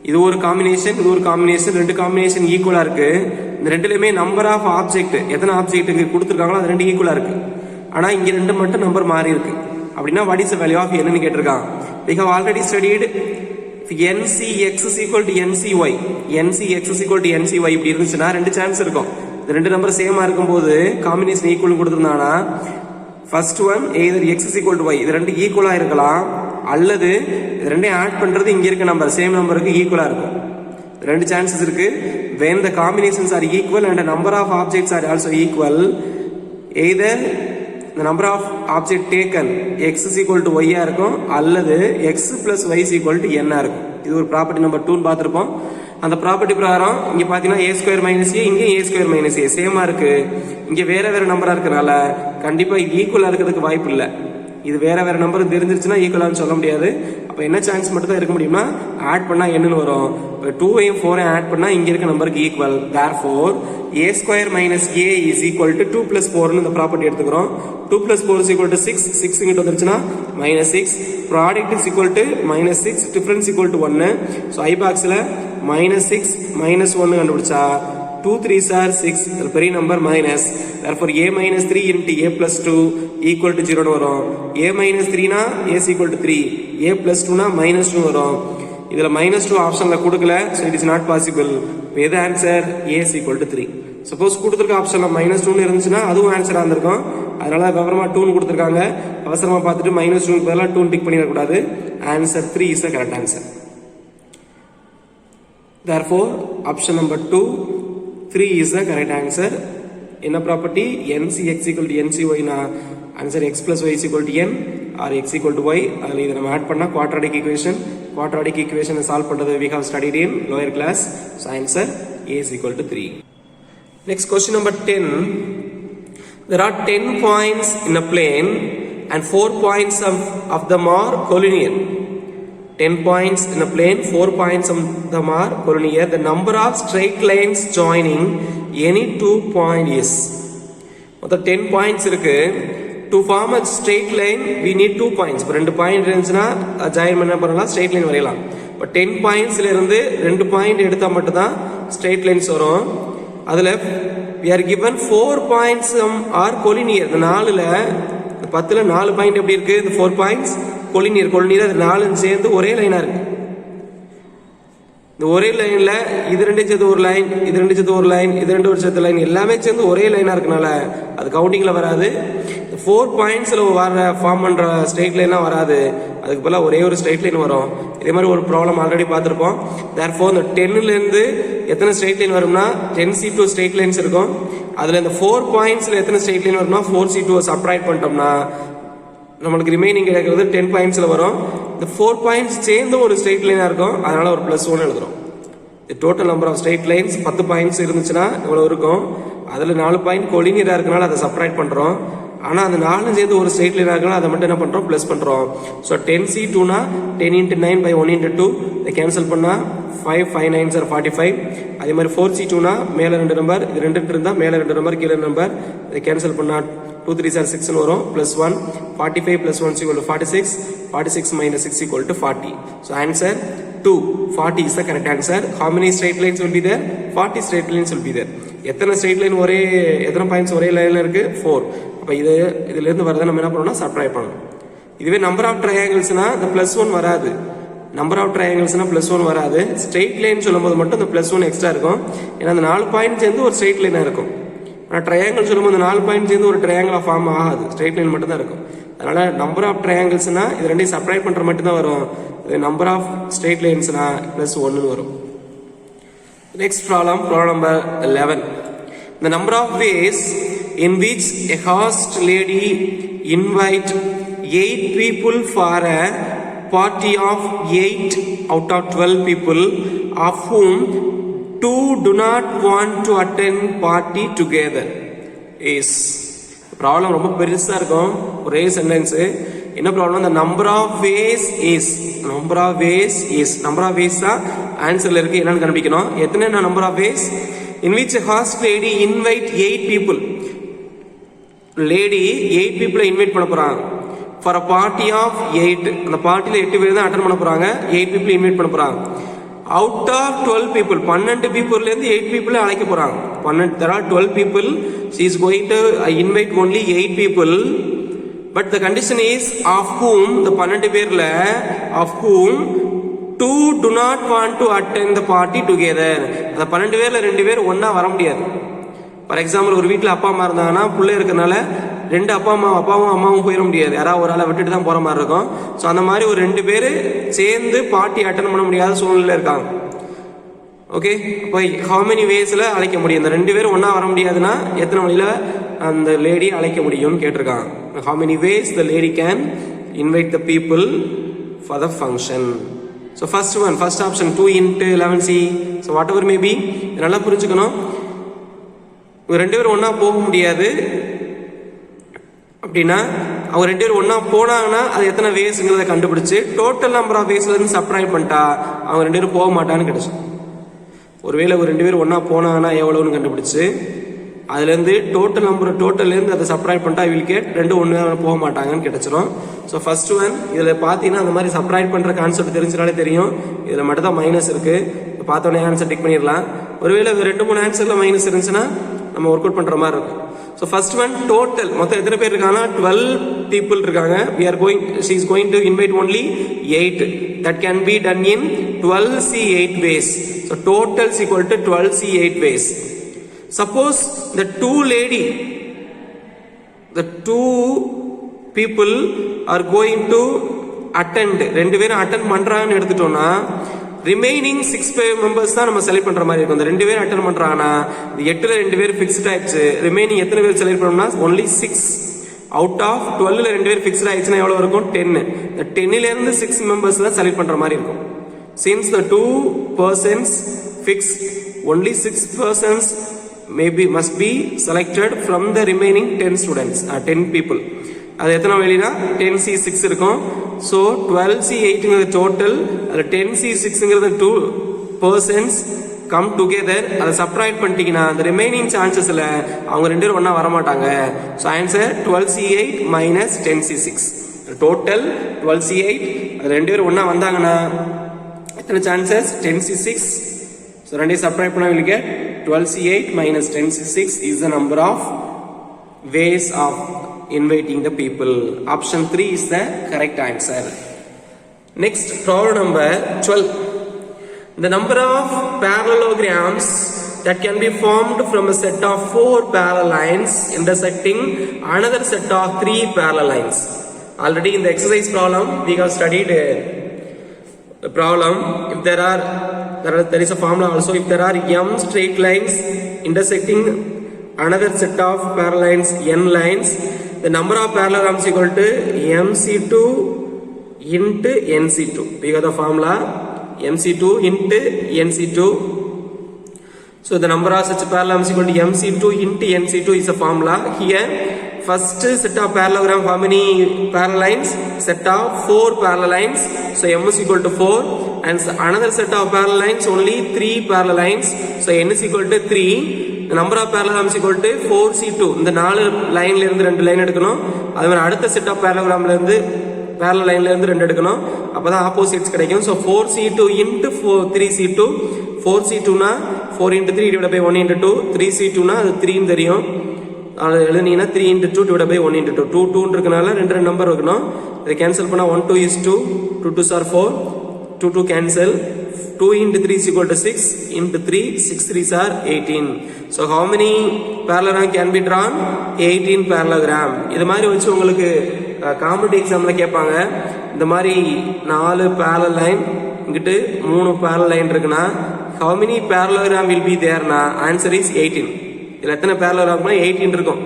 இது ஒரு காம்பினேஷன், இது ஒரு காம்பினேஷன், ரெண்டு காம்பினேஷன் ஈக்குவலா இருக்கு. இந்த ரெண்டுலயுமே நம்பர் ஆஃப் ஆப்ஜெக்ட் எத்தனை object கொடுத்துருக்காங்களோ அது ரெண்டு ஈக்குவலா இருக்கு. ஆனா இங்க ரெண்டு மட்டும் நம்பர் மாறி இருக்கு. அப்படின்னா what is the value of n ன்னு கேட்டிருக்கான். We have already studied NCX is equal to NCY. NCX is equal to NCY இப்படி இருந்துச்சுன்னா ரெண்டு சான்ஸ் இருக்கும். இந்த ரெண்டு நம்பர் சேமா இருக்கும்போது காம்பினேஷன் ஈக்குவல் கொடுத்துருந்தானா first one either x is equal to y, இது ரெண்டு ஈக்குவலா இருக்கலாம், அல்லது இது ரெண்டையும் ஆட் பண்றது இங்க இருக்க நம்பர் சேம் நம்பருக்கு ஈக்குவலா இருக்கும். ரெண்டு சான்சஸ் இருக்கு. when the combinations are equal and the number of objects are also equal, either the number of object taken x is equal to y ஆ இருக்கும், அல்லது x plus y is equal to n ஆ இருக்கும். இது ஒரு property number 2 பார்த்திருப்போம். அந்த property பிரகாரம் இங்க பாத்தீங்கன்னா a ஸ்கொயர் மைனஸ் a, இங்க a ஸ்கொயர் மைனஸ் a சேமா இருக்கு. இங்க வேற வேற நம்பரா இருக்கனால கண்டிப்பா இது ஈக்குவலா இருக்கிறதுக்கு வாய்ப்பு இல்லை. இது வேற வேற நம்பர் தெரிஞ்சிருச்சுன்னா ஈக்குவலான்னு சொல்ல முடியாது. அப்ப என்ன சான்ஸ் மட்டும் தான் இருக்க முடியும்னா ஆட் பண்ணா என்னன்னு வரும். 2ஐயும் 4ஐயும் ஆட் பண்ணா இங்க இருக்க நம்பருக்கு equal. therefore a square minus a is equal to 2 plus 4 இந்த ப்ராப்பர்ட்டி எடுத்துக்கிறோம். 2 plus 4 is equal to 6. 6 இங்கிட்ட வந்துருச்சுன்னா minus 6. Product is equal to minus 6. Difference equal to 1. So I பாக்ஸ்ல minus 6 minus 1 கண்டுபிடிச்சா 2 3s are 6. பெரிய number minus. therefore a minus 3 into a plus 2 equal to 0 வரும். a minus 3 னா a is equal to 3. a plus 2 னா minus 2 வரும். இதுல minus 2 ஆப்ஷன்ல கொடுக்கல, so it is not possible. எது answer? a is equal to 3. Suppose கொடுத்துருக்க ஆப்ஷன்ல minus 2 இருந்துச்சுன்னா அதுவும் ஆன்சரா இருந்திருக்கும். அதனால விவரமா 2 கொடுத்துருக்காங்க. அவசரமா பார்த்துட்டு minus 2 பதிலா 2 டிக் பண்ணிடக்கூடாது. Answer 3 is the correct answer. therefore option number 2, 3 is the correct answer. என்ன property? NCX equal to NCY னா answer x plus y is equal to n or x equal to y. அதில் இதை நம்ம add பண்ணா quadratic equation. Quadratic equation solve பண்றது we have studied in lower class. So answer a is equal to 3. Next question number 10. There are 10 points in a plane and 4 points of them are collinear. 10 points in a plane, 4 points of them are collinear. The number of straight lines joining any 2 points is. மொத்தம் 10 points இருக்கு. To form a straight line we need 2 points. இப்போ 2 point இருந்துச்சுன்னா join பண்ண பண்ணலாம், straight line வரையலாம். இப்போ 10 பாயிண்ட்ஸ்ல இருந்து 2 point எடுத்தா மட்டும் தான் ஸ்ட்ரெயிட் லைன்ஸ் வரும். அதுல we are given 4 points are collinear. இந்த 4ல 10ல 4 பாயிண்ட் எப்படி இருக்கு? இந்த 4 பாயிண்ட்ஸ் கொலினியர். கொலினியர் அது 4 சேர்ந்து ஒரே லைனா இருக்கு. இந்த ஒரே லைன்ல இது ரெண்டு சேர்த்து ஒரு லைன், இது ரெண்டு சேர்த்து ஒரு லைன், இது ரெண்டு ஒரு சேர்த்து லைன், எல்லாமே சேர்ந்து ஒரே லைனா இருக்கனால அது கவுண்டிங்ல வராது. 4 பாயிண்ட்ஸ்ல வர ஃபார்ம் பண்ற ஸ்ட்ரெயிட் லைன்லாம் வராது. அதுக்கு பதிலா ஒரே ஒரு ஸ்ட்ரெயிட் லைன் வரும். இதே மாதிரி ஒரு ப்ராப்ளம் ஆல்ரெடி பார்த்திருப்போம். therefore இந்த 10ல இருந்து எத்தனை ஸ்ட்ரெயிட் லைன் வரும்னா 10C2 ஸ்ட்ரெயிட் லைன்ஸ் இருக்கும். அதுல இந்த 4 பாயிண்ட்ஸ்ல எத்தனை ஸ்ட்ரெயிட் லைன் வரும்னா 4C2 சப்ட்ராக்ட் பண்ணிட்டோம்னா நம்மளுக்கு ரிமைனிங் கிடைக்கிறது 10 பாயிண்ட்ஸ்ல வரும். இந்த 4 பாயிண்ட்ஸ் சேர்ந்து ஒரு ஸ்ட்ரெயிட் லைனா இருக்கும். அதனால ஒரு +1 எழுதுறோம். Total number of straight lines 10 points இருந்துச்சுன்னா இவ்வளவு இருக்கும். அதுல 4 பாயிண்ட் கொலினியரா இருக்கனால அதை சப்ட்ராக்ட் பண்றோம். ஆனால் அந்த 4 சேர்ந்து ஒரு ஸ்ட்ரெயிட் லைன் ஆகலாம், அதை மட்டும் என்ன பண்ணுறோம், ப்ளஸ் பண்ணுறோம். ஸோ 10C2னா 10 × 9 by 1 × 2, இதை கேன்சல் பண்ணால் 5 5 9s are 45. அதே மாதிரி 4C2னா மேலே 2 நம்பர், இது 2 இருந்தால் மேலே 2 நம்பர் கீழே நம்பர், இதை கேன்சல் பண்ணால் 2 3s are 6ன்னு வரும், plus 1 45 + 1 = 46, 46 - 6 = 40. So answer 2, 40 is the correct answer. How many straight lines will be there? 40 straight lines will be there. எத்தனை ஸ்ட்ரெயிட் லைன் எத்தனை பாயிண்ட்ஸ் ஒரே லைனில் இருக்குது? 4. அப்போ இதுலேருந்து வரதை நம்ம என்ன பண்ணணும்னா சப்ட்ராக்ட் பண்ணணும். இதுவே நம்பர் ஆஃப் ட்ரையாங்கிள்ஸ்னா இந்த +1 வராது. நம்பர் ஆஃப் ட்ரையாங்கிள்ஸ்னா +1 வராது. ஸ்ட்ரெயிட் லைன் சொல்லும்போது மட்டும் இந்த +1 எக்ஸ்ட்ரா இருக்கும். ஏன்னா அந்த 4 பாயிண்ட் சேர்ந்து ஒரு ஸ்ட்ரெயிட் லைனாக இருக்கும். ஆனால் ட்ரையாங்கிள் சொல்லும்போது அந்த 4 பாயிண்ட் சேர்ந்து ஒரு ட்ரையாங்கிளாக ஃபார்ம் ஆகாது, ஸ்ட்ரெயிட் லைன் மட்டும் தான் இருக்கும். அதனால் நம்பர் ஆஃப் ட்ரையாங்கிள்ஸ்னா இது ரெண்டையும் சப்ட்ராக்ட் பண்ணுற மட்டும் தான் வரும். நம்பர் ஆஃப் ஸ்ட்ரெயிட் லைன்ஸ்னா +1 வரும். Next problem number 11. The number of ways in which a host lady invite 8 people for a party of 8 out of 12 people, of whom 2 do not want to attend party together is. Problem ரொம்ப பெருசாக இருக்கும், ஒரே sentence. என்ன problem? the number of ways is, number of ways is, number of ways தான் ஆன்சரில் இருக்குது. என்னன்னு கண்டுபிடிக்கணும். எத்தனை number of ways in which a host lady invite 8 people. Lady 8 people invite பண்ண போகிறாங்க for a party of 8. அந்த பார்ட்டியில் 8 பேர் தான் அட்டன் பண்ண போகிறாங்க, 8 people இன்வைட் பண்ண போகிறாங்க. அவுட் ஆஃப் 12 people, 12 peopleலேருந்து 8 people அழைக்க போகிறாங்க. there are 12 people, she is going to invite only 8 people, but the condition is of whom, the 12 பேர்ல of whom 2 do not want to attend the party together. அந்த 12 பேர்ல 2 பேர் ஒன்றா வர முடியாது. For example, ஒரு வீட்டில் அப்பா அம்மா இருந்தாங்கன்னா பிள்ளை இருக்கிறனால 2 அப்பாவும் அம்மாவும் போயிட முடியாது, யாராவது ஒரு ஆளை விட்டுட்டு தான் போகிற மாதிரி இருக்கும். ஸோ அந்த மாதிரி ஒரு 2 பேர் சேர்ந்து பார்ட்டி அட்டன் பண்ண முடியாத சூழ்நிலை இருக்காங்க. ஓகே, அப்போ ஹவு மெனி வேஸில் அழைக்க முடியும்? இந்த 2 பேர் ஒன்றா வர முடியாதுன்னா எத்தனை வழியில் அந்த லேடி அழைக்க முடியும்னு கேட்டிருக்காங்க. How many ways the lady can invite the people for the function. So first option 2 × 11C. So whatever maybe, நல்லா புரிஞ்சுக்கணும். 2 பேர் ஒன்றா போக முடியாது அப்படின்னா அவங்க 2 பேர் ஒன்றா போனாங்கன்னா அது எத்தனை வேஸ்ங்கிறத கண்டுபிடிச்சு டோட்டல் நம்பர் ஆஃப் வேஸ்லேருந்து சப்ட்ராக்ட் பண்ணிட்டா அவங்க 2 பேரும் போக மாட்டான்னு கிடைச்சோம். ஒருவேளை ஒரு 2 பேர் ஒன்றா போனாங்கன்னா எவ்வளோன்னு கண்டுபிடிச்சு அதுலேருந்து டோட்டல்லேருந்து அதை சப்ட்ராக்ட் பண்ணிட்டா வில் கேட் 2 ஒன்று போக மாட்டாங்கன்னு கிடைச்சிரும். ஸோ ஃபர்ஸ்ட் ஒன் இதில் பார்த்தீங்கன்னா அந்த மாதிரி சப்ட்ராக்ட் பண்ணுற கான்செப்ட் தெரிஞ்சினாலே தெரியும். இதில் மட்டும் தான் மைனஸ் இருக்குது, பார்த்தோன்னே ஆன்சர் டிக் பண்ணிடலாம். ஒருவேளை 2-3 ஆன்சரில் மைனஸ் இருந்துச்சுன்னா நம்ம ஒர்க் அவுட் பண்ணுற மாதிரி இருக்கும். ஸோ ஃபர்ஸ்ட் ஒன் டோட்டல் மொத்தம் எத்தனை பேர் இருக்காங்கன்னா 12 people இருக்காங்க. she is going to invite only 8. that can be done in 12C8 ways. So total is equal to 12C8 ways. Suppose the two people are going to attend, 2 பேரும் attend பண்றாங்கன்னு எடுத்துட்டோம்னா remaining 6 members தான் நம்ம select பண்ற மாதிரி இருக்கும். இந்த 2 பேர் அட்டென்ட் பண்றாங்கன்னா 8ல் 2 பேர் ஃபிக்ஸ்ட் ஆயிடுச்சு. ரிமைனிங் எத்தனை பேர் செலக்ட் பண்ணோம்னா only 6 அவுட் ஆஃப் 12ல் 2 பேர் ஃபிக்ஸ்ட் ஆயிடுச்சுன்னா எவ்வளவு இருக்கும்? 10. இந்த 10லேருந்து 6 members தான் செலக்ட் பண்ற மாதிரி இருக்கும். Since the 2 persons fixed, only 6 persons must be selected from the remaining 10 students, 10 people. அது எத்தனை வெளினா 10C6 இருக்கும். ஸோ 12C8ங்கிறது டோட்டல், அதில் 10C6ங்கிறது 2 persons கம் டுகெதர். அதை சப்ட்ராக்ட் பண்ணிட்டீங்கன்னா அந்த ரிமைனிங் சான்சஸில் அவங்க 2 பேரும் ஒன்றா வரமாட்டாங்க. So answer 12C8 - 10C6. Total 12C8, அது 2 பேரும் ஒன்றா வந்தாங்கன்னா எத்தனை சான்சஸ்? 10C6. ஸோ 2 சப்ட்ராக்ட் பண்ணால் will get 12C8 - 10C6 is the number of ways of inviting the people. Option 3 is the correct answer. Next, problem number 12. The number of parallelograms that can be formed from a set of 4 parallel lines intersecting another set of 3 parallel lines. Already in the exercise problem we have studied the problem. If there is a formula also. If there are m straight lines intersecting another set of parallel lines, n lines, the number of parallelograms equal to mc2 into nc2. We got the formula mc2 into nc2. So the number of such parallelograms equal to mc2 into nc2 is a formula. Here first set of parallelogram, how many parallel lines? Set of 4 parallel lines. So m is equal to 4, and another set of parallel lines, only 3 parallel lines. So n is equal to 3. The number of parallelograms equal to 4c2. இந்த 4 லைன்ல இருந்து 2 line எடுக்கணும். அதே மாதிரி அடுத்த set of parallelogramல இருந்து parallel லைன்ல இருந்து 2 எடுக்கணும். அப்பதான் ஆப்போசிட்ஸ் கிடைக்கும். So 4c2 into 3c2. 4c2 னா 4 into 3 divided by 1 into 2. 3c2 னா அது 3 ன்னு தெரியும். அது எழுதினீங்கன்னா 3 into 2 divided by 1 into 2. 2 2 இருக்கனால ரெண்டு நம்பர் வைக்கணும். இதை கேன்சல் பண்ணா 1 2 is 2. 2 2s are 4. 2 2 cancel. 2 into 3 is equal to 6 into 3. 6 3s are 18. So how many parallelogram can be drawn? 18 parallelogram. இது மாதிரி வச்சு உங்களுக்கு காம்படிட்டிவ் எக்ஸாம்ல கேட்பாங்க. இந்த மாதிரி 4 parallel line இங்கிட்டு 3 parallel line இருக்குன்னா how many parallelogram will be there னா answer is 18. இதுல எத்தனை parallelogram 18 இருக்கும்.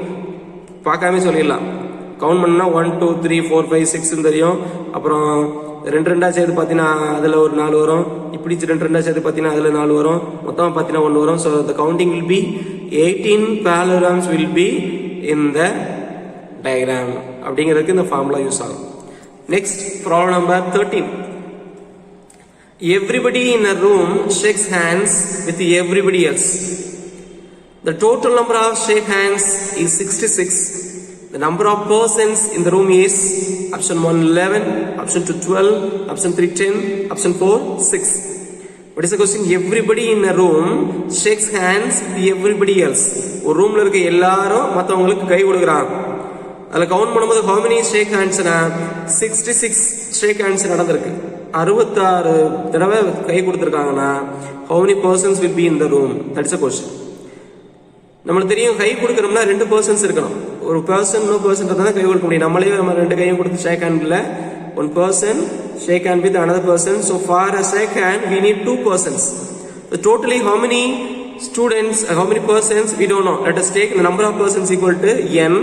பார்க்காம சொல்லிடலாம். கவுண்ட் பண்ணா 1 2 3 4 5 6 தெரியும். அப்புறம் 2 2 சேர்த்து பார்த்தீங்கன்னா அதுல ஒரு 4 வரும். இப்படி 2 2 சேர்த்து பார்த்தீங்கன்னா அதுல 4 வரும். மொத்தமா பார்த்தீங்கன்னா 1 வரும். So the counting will be 18 parallelograms will be in the diagram. அப்படிங்கிறதுக்கு இந்த ஃபார்முலா யூஸ் ஆகும். Next problem number 13. Everybody in a room shakes hands with everybody else. The total number of shake hands is 66. The number of persons in the room is option 1 11, option 2 12, option 3 10, option 4 6. What is the question? Everybody in a room shakes hands with everybody else. ஒரு ரூம்ல இருக்க எல்லாரும் மத்தவங்களுக்கு கை கொடுக்கறாங்க. அதுல count பண்ணும்போது how many shake hands னா 66 shake hands நடந்திருக்கு. 66 தடவை கை கொடுத்திருக்காங்கன்னா how many persons will be in the room? That's a question. நம்மளுக்கு தெரியும் கை கொடுக்கறோம்னா 2 persons இருக்கணும். ஒரு பர்சன் நோ பர்சன் தான் கை கொடுக்க முடியும். நம்மளே நம்ம 2 கையும் கொடுத்து ஷேக் ஹேண்ட் இல்ல. one person shake hand with another person. So for a shake hand we need 2 persons. So totally how many students, how many persons we don't know. Let us take the number of persons equal to n.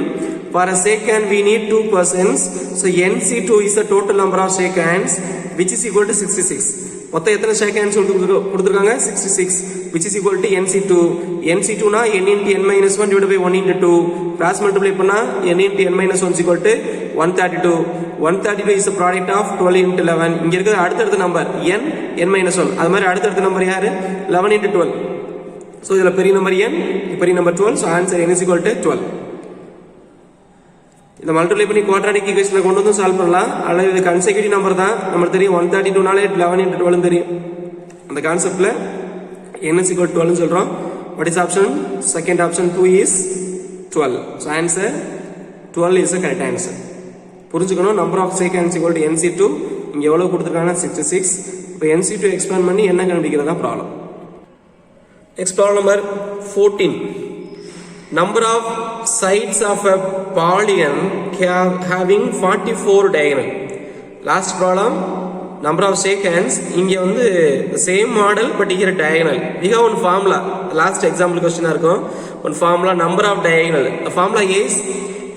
For a shake hand we need 2 persons. So nc2 is the total number of shake hands which is equal to 66. மொத்தம் எத்தனை shake hands கொடுத்துருக்காங்க 66 which is equal to nc2. nc2 னா n into n minus 1 divided by 1 into 2. Cross multiply பண்ணா n into n minus 1 is equal to 132. 132 is the product of 12 into 11. இங்க இருக்கிற அடுத்தடுத்த number n minus 1. அது மாதிரி அடுத்தடுத்த number யாரு 11 into 12. So இதுல பெரிய நம்பர் n, பெரிய number 12. So answer n is equal to 12. இந்த மல்டிப்ளை பண்ணி குவாட்ராட்டிக் ஈக்குவேஷன்ல கொண்டு வந்து சால்வ் பண்ணலாம். அல்லது இது கன்செக்யூட்டிவ் நம்பர் தான். நமக்கு தெரியும் 132 நாலே 11 into 12 தெரியும். அந்த கான்செப்ட்ல n is equal to 12 னு சொல்றோம். What is option? Second option 2 is 12. So answer 12 is the correct answer. புரிஞ்சுக்கணும். Number of shake hands equal to nc2. இங்க எவ்வளவு கொடுத்திருக்காங்க 66. இப்போ nc2 எக்ஸ்பேண்ட் பண்ணி என்ன கண்டுபிடிக்கிறதா problem. Next problem number 14. Number of sides of a polygon having 44 diagonal. Last problem, number of shake hands. இங்க வந்து same model but here diagonal. We have one formula. Last example question இருக்கும். One formula, number of diagonal. The formula is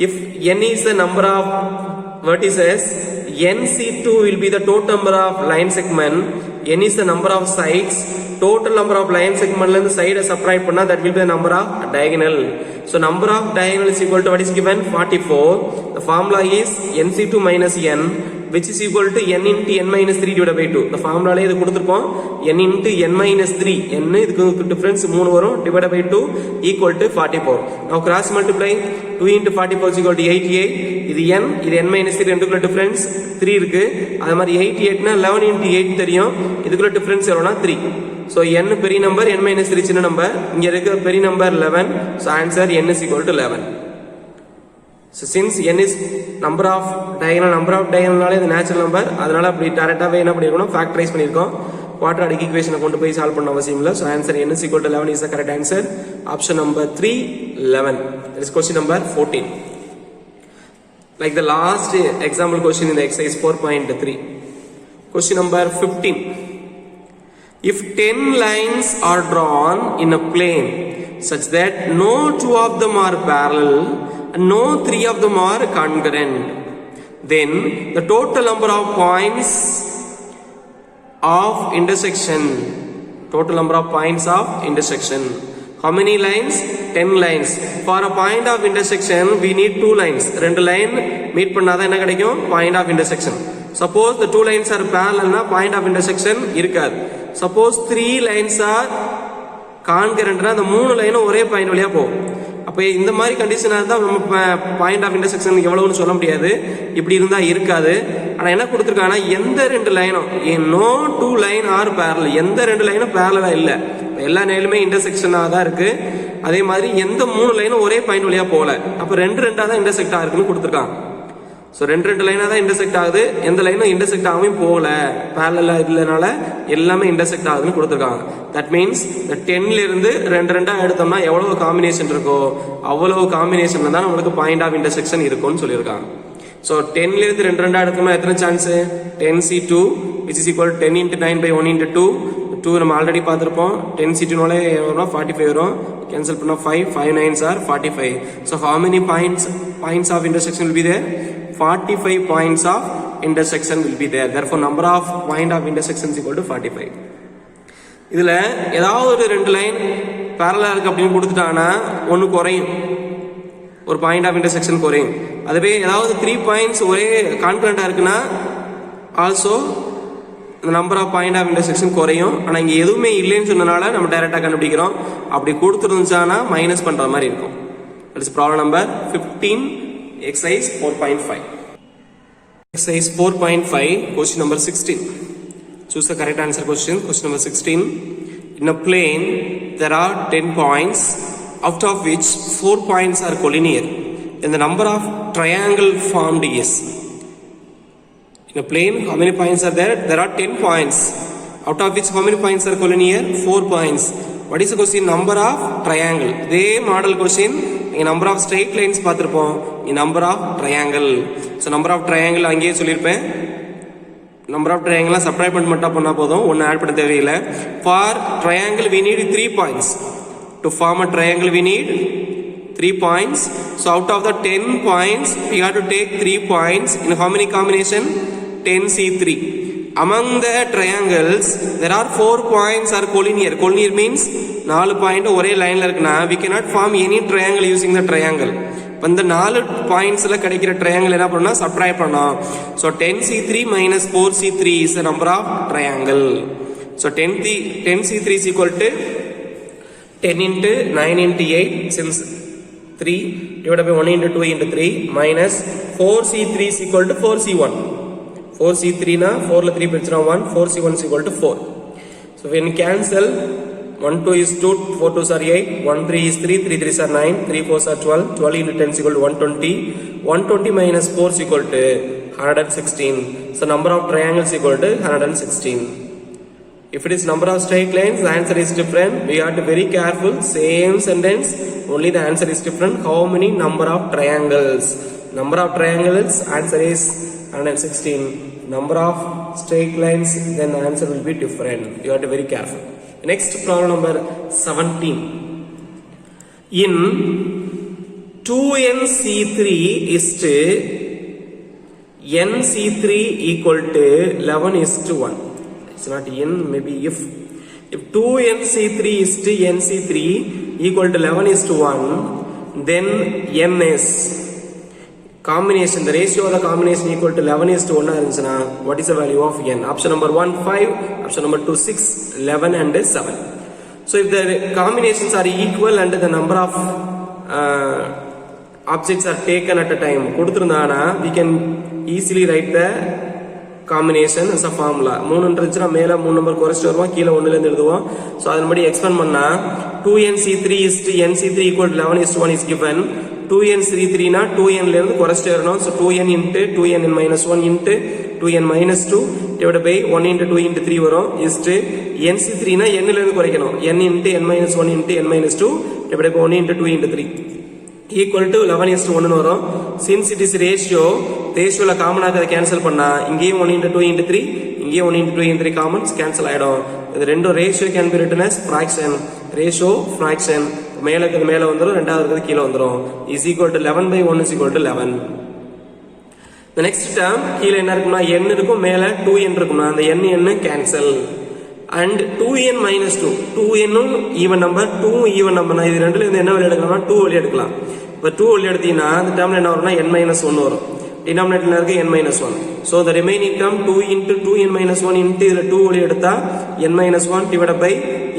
if n is the number of vertices, nc2 will be the total number of line segment. n is the number of sides. Total number of line segment la indha side subtract panna that will be the number of diagonal. So number of diagonal is equal to what is given 44. The formula is nc2 minus n which is equal to n into n minus 3 divided by 2. The formula la idu kuduthirpom n into n minus 3. n idukku difference 3 varum divided by 2 equal to 44. Now cross multiply 2 into 44 is equal to 88. இது n, இது n minus 3 ரெண்டுக்குள்ள difference 3 இருக்கு. அதே மாதிரி 88 னா 11 into 8 தெரியும். இதுக்குள்ள difference எவ்வளவுனா 3. So n பெரிய number, n minus 3 சின்ன நம்பர். இங்க இருக்க பெரிய number 11. So answer n is equal to 11. So since n is number of diagonal நாலே இது நேச்சுரல் நம்பர், அதனால அப்படி டைரக்டாவே என்ன பண்ணிருக்கோம் ஃபேக்டரைஸ் பண்ணிருக்கோம். குவாட்ராட்டிக் ஈக்குவேஷனை கொண்டு போய் சால்வ் பண்ண அவசியம் இல்ல. So answer n is equal to 11 is the correct answer. Option number 3 11. That is question number 14. Like the last example question in the exercise 4.3. Question number 15. If 10 lines are drawn in a plane such that no 2 of them are parallel and no 3 of them are congruent, then the total number of points of intersection, How many lines? 10 lines. For a point of intersection, we need 2 lines. 2 line meet பண்ணாதான் என்ன கிடைக்கும்? Point of intersection. Suppose the 2 lines are parallel na point of intersection இருக்காது. Suppose 3 lines are concurrent na அந்த 3 line ஒரே point வழியா போகும். அப்போ இந்த மாதிரி கண்டிஷனாக தான் நம்ம பாயிண்ட் ஆஃப் இன்டர்செக்ஷன் எவ்வளவுன்னு சொல்ல முடியாது. இப்படி இருந்தால் இருக்காது. ஆனால் என்ன கொடுத்துருக்காங்கன்னா எந்த 2 லைனும் நோ 2 லைன் ஆர் பேரல், எந்த 2 லைனும் பேரலாக இல்லை, எல்லா நேரலுமே இன்டர்செக்ஷனாக தான் இருக்கு. அதே மாதிரி எந்த 3 லைனும் ஒரே பாயிண்ட் வழியாக போகல. அப்போ 2 தான் இன்டர்செக்ட் ஆகுதுன்னு கொடுத்துருக்காங்க. ஸோ 2 லைனாக தான் இன்டர்செக்ட் ஆகுது, எந்த லைனும் இன்டர்செக்ட் ஆகவும் போகல, பேரலாக இல்லைனால எல்லாமே இன்டர்செக்ட் ஆகுதுன்னு கொடுத்துருக்காங்க. தட் மீன்ஸ் இந்த 10லிருந்து 2 எடுத்தோம்னா எவ்வளவு காம்பினேஷன் இருக்கோ அவ்வளவு காம்பினேஷன் தான் நம்மளுக்கு பாயிண்ட் ஆஃப் இன்டர்செக்ஷன் இருக்கும்னு சொல்லியிருக்காங்க. ஸோ 10லிருந்து 2 எடுத்தோம்னா எத்தனை chance? 10C2 which is equal to 10 into 9 by 1 into 2. 2 நம்ம ஆல்ரெடி பார்த்துருப்போம். 10C2னாலே வரும் 45 வரும். கேன்சல் பண்ணால் 5 9s are 45. So how many points of intersection will be there? 45 points of intersection will be there. Therefore number of point of intersection is equal to 45. இதுல ஏதாவது ஒரு 2 line parallel இருக்கு அப்படின்னு கொடுத்துட்டாங்கன்னா ஒன்று குறையும், ஒரு பாயிண்ட் ஆஃப் இன்டர்செக்ஷன் குறையும். அதுவே ஏதாவது 3 பாயிண்ட்ஸ் ஒரே கான்கரண்டா இருக்குன்னா also the number of point of intersection குறையும். ஆனால் இங்கே எதுவுமே இல்லைன்னு சொன்னனால நம்ம டைரக்டாக கண்டுபிடிக்கிறோம். அப்படி கொடுத்துருந்துச்சானா மைனஸ் பண்ணுற மாதிரி இருக்கும். That is problem number 15, exercise 4.5. Exercise 4.5, question number 16. Choose the correct answer question. Question number 16. In a plane, there are 10 points, out of which 4 points are collinear. Then the number of triangle formed is. In a plane, how many points are there? There are 10 points, out of which how many points are collinear? 4 points. What is the question? Number of triangle. They model question. Number of straight lines பார்த்திருப்போம். Number of triangle. So number of triangle அங்கேயே சொல்லியிருப்பேன். Number of triangle subtract மட்டும் பண்ணா போதும், ஒன்று add பண்ண தேவையில்லை. For triangle we need 3 points. To form a triangle we need 3 points. So out of the 10 points we have to take 3 points in how many combination? 10C3. Among the triangles there are 4 points are collinear. Collinear means 4 point ஒரே லைன்ல இருக்குன்னா we cannot form any triangle using the triangle. இந்த 4 பாயிண்ட்ஸ்ல கிடைக்கிற triangle என்ன பண்ணா subtract பண்ணோம். So 10C3 minus 4C3 is the number of triangle. So 10C3 is equal to 10 into 9 into 8 since 3 divided by 1 into 2 into 3 minus 4C3 is equal to 4C1. 4C3 na 4 la 3 பிரிச்சா 1, 4C1 is equal to 4. So when cancel 1 2 is 2, 4 2s are 8, 1 3 is 3, 3 3s are 9, 3 4s are 12, 12 into 10 is equal to 120, 120 minus 4 is equal to 116. So number of triangles is equal to 116. If it is number of straight lines, the answer is different. We have to be very careful. Same sentence, only the answer is different. How many number of triangles? Number of triangles, answer is 116. Number of straight lines, then the answer will be different. You have to be very careful. Next problem number 17. In 2nC3 is to nC3 equal to 11 is to 1. It's not n, maybe if 2nC3 is to nC3 equal to 11 is to 1, then n is combination, the ratio of the combination equal to 11 is to 1 இருந்துச்சுனா what is the value of n? Option number 1 5, option number 2 6, 11 and 7. So if the combinations are equal and the number of objects are taken at a time கொடுத்திருந்தானா we can easily write the combination as a formula. 3 இருந்துச்சுனா மேல 3 number குறைச்சிட்டு வருவோம், கீழ 1 ல இருந்து எழுதுவோம். So அதன்படி expand பண்ணா 2nC3 is to nC3 equal to 11 is to 1 is given. 2n3 னா 2n ல இருந்து குறைச்சிட்டு வரணும். So 2n into 2n minus 1 into 2n minus 2 divided by 1 into 2 into 3 வரும் is to nC3 னா n ல இருந்து குறைக்கணும். n into n minus 1 into n minus 2 divided by 1 into 2 into 3 equal to 11 is to 1 னு வரும். Since it is ratio, ரேஷியோல காமனா அதை cancel பண்ணா இங்கேயும் 1 into 2 into 3, இங்கேயும் 1 into 2 into 3 காமன்ஸ் கேன்சல் ஆயிடும். இது ரெண்டும் ratio can be written as fraction. Ratio fraction மேல இருக்கிறது மேல வந்துரும், ரெண்டாவது இருக்கிறது கீழ வந்துரும். is equal to 11 by 1 is equal to 11. The next term கீழ என்ன இருக்கும்னா n இருக்கும், மேல 2n இருக்கும்னா அந்த n cancel. and 2n minus 2. 2n even number, 2 even number. இது ரெண்டுல இருந்து என்ன வெளிய எடுக்கலாம்னா 2 வெளிய எடுக்கலாம். இப்ப 2 வெளிய எடுத்தீங்கன்னா அந்த டேர்ம்ல என்ன வரும்னா n minus 1 வரும். டினாமினேட்டர்ல இருக்கு n minus 1. So the remaining term 2 into 2n minus 1 into இதுல 2 வெளிய எடுத்தா n minus 1 divided by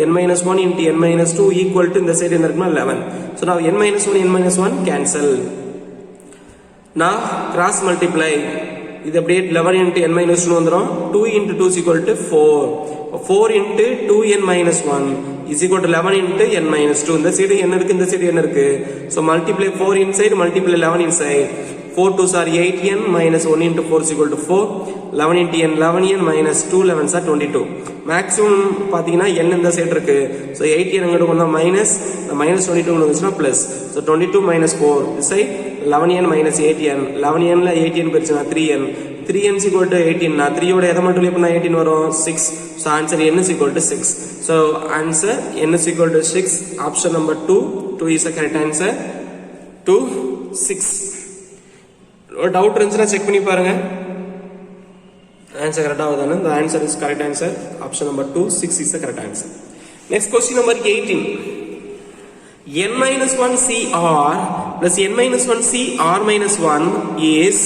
n minus 1 into n minus 2 equal to இந்த சைடு என்ன இருக்குன்னா 11. So now n minus 1 n minus 1 cancel. Now cross multiply. இது அப்படியே 11 into n minus 2 வந்துரும். 2 into 2 is equal to 4. 4 into 2n minus 1 is equal to 11 into n minus 2. இந்த side என்ன இருக்கு, இந்த சைடு என்ன இருக்கு? So multiply 4 inside, multiply 11 inside. 4 2s are 8n minus 1 into 4 is equal to 4. 11 into n 11n minus 2 11s are 22. Maximum பாத்தீங்கன்னா n இந்த side இருக்கு. So 8n அங்க கொண்டு minus minus 22 வந்துச்சுனா plus. So 22 minus 4 this side 11n minus 8n. 11n ல 8n பெருச்சுனா 3n. 3n is equal to 18. நான் 3 ஓட எதை மல்டிப்ளை பண்ணா 18 வரும் 6. So answer n is equal to 6. So answer n is equal to 6. Option number 2. 2 is the correct answer. 2 6. Doubt இருந்துச்சுன்னா check பண்ணி பாருங்க. Answer கரெக்டா வருதானே? The answer is correct answer. Option number 2 6 is the correct answer. Next question number 18. n minus 1 cr plus n minus 1 cr minus 1 is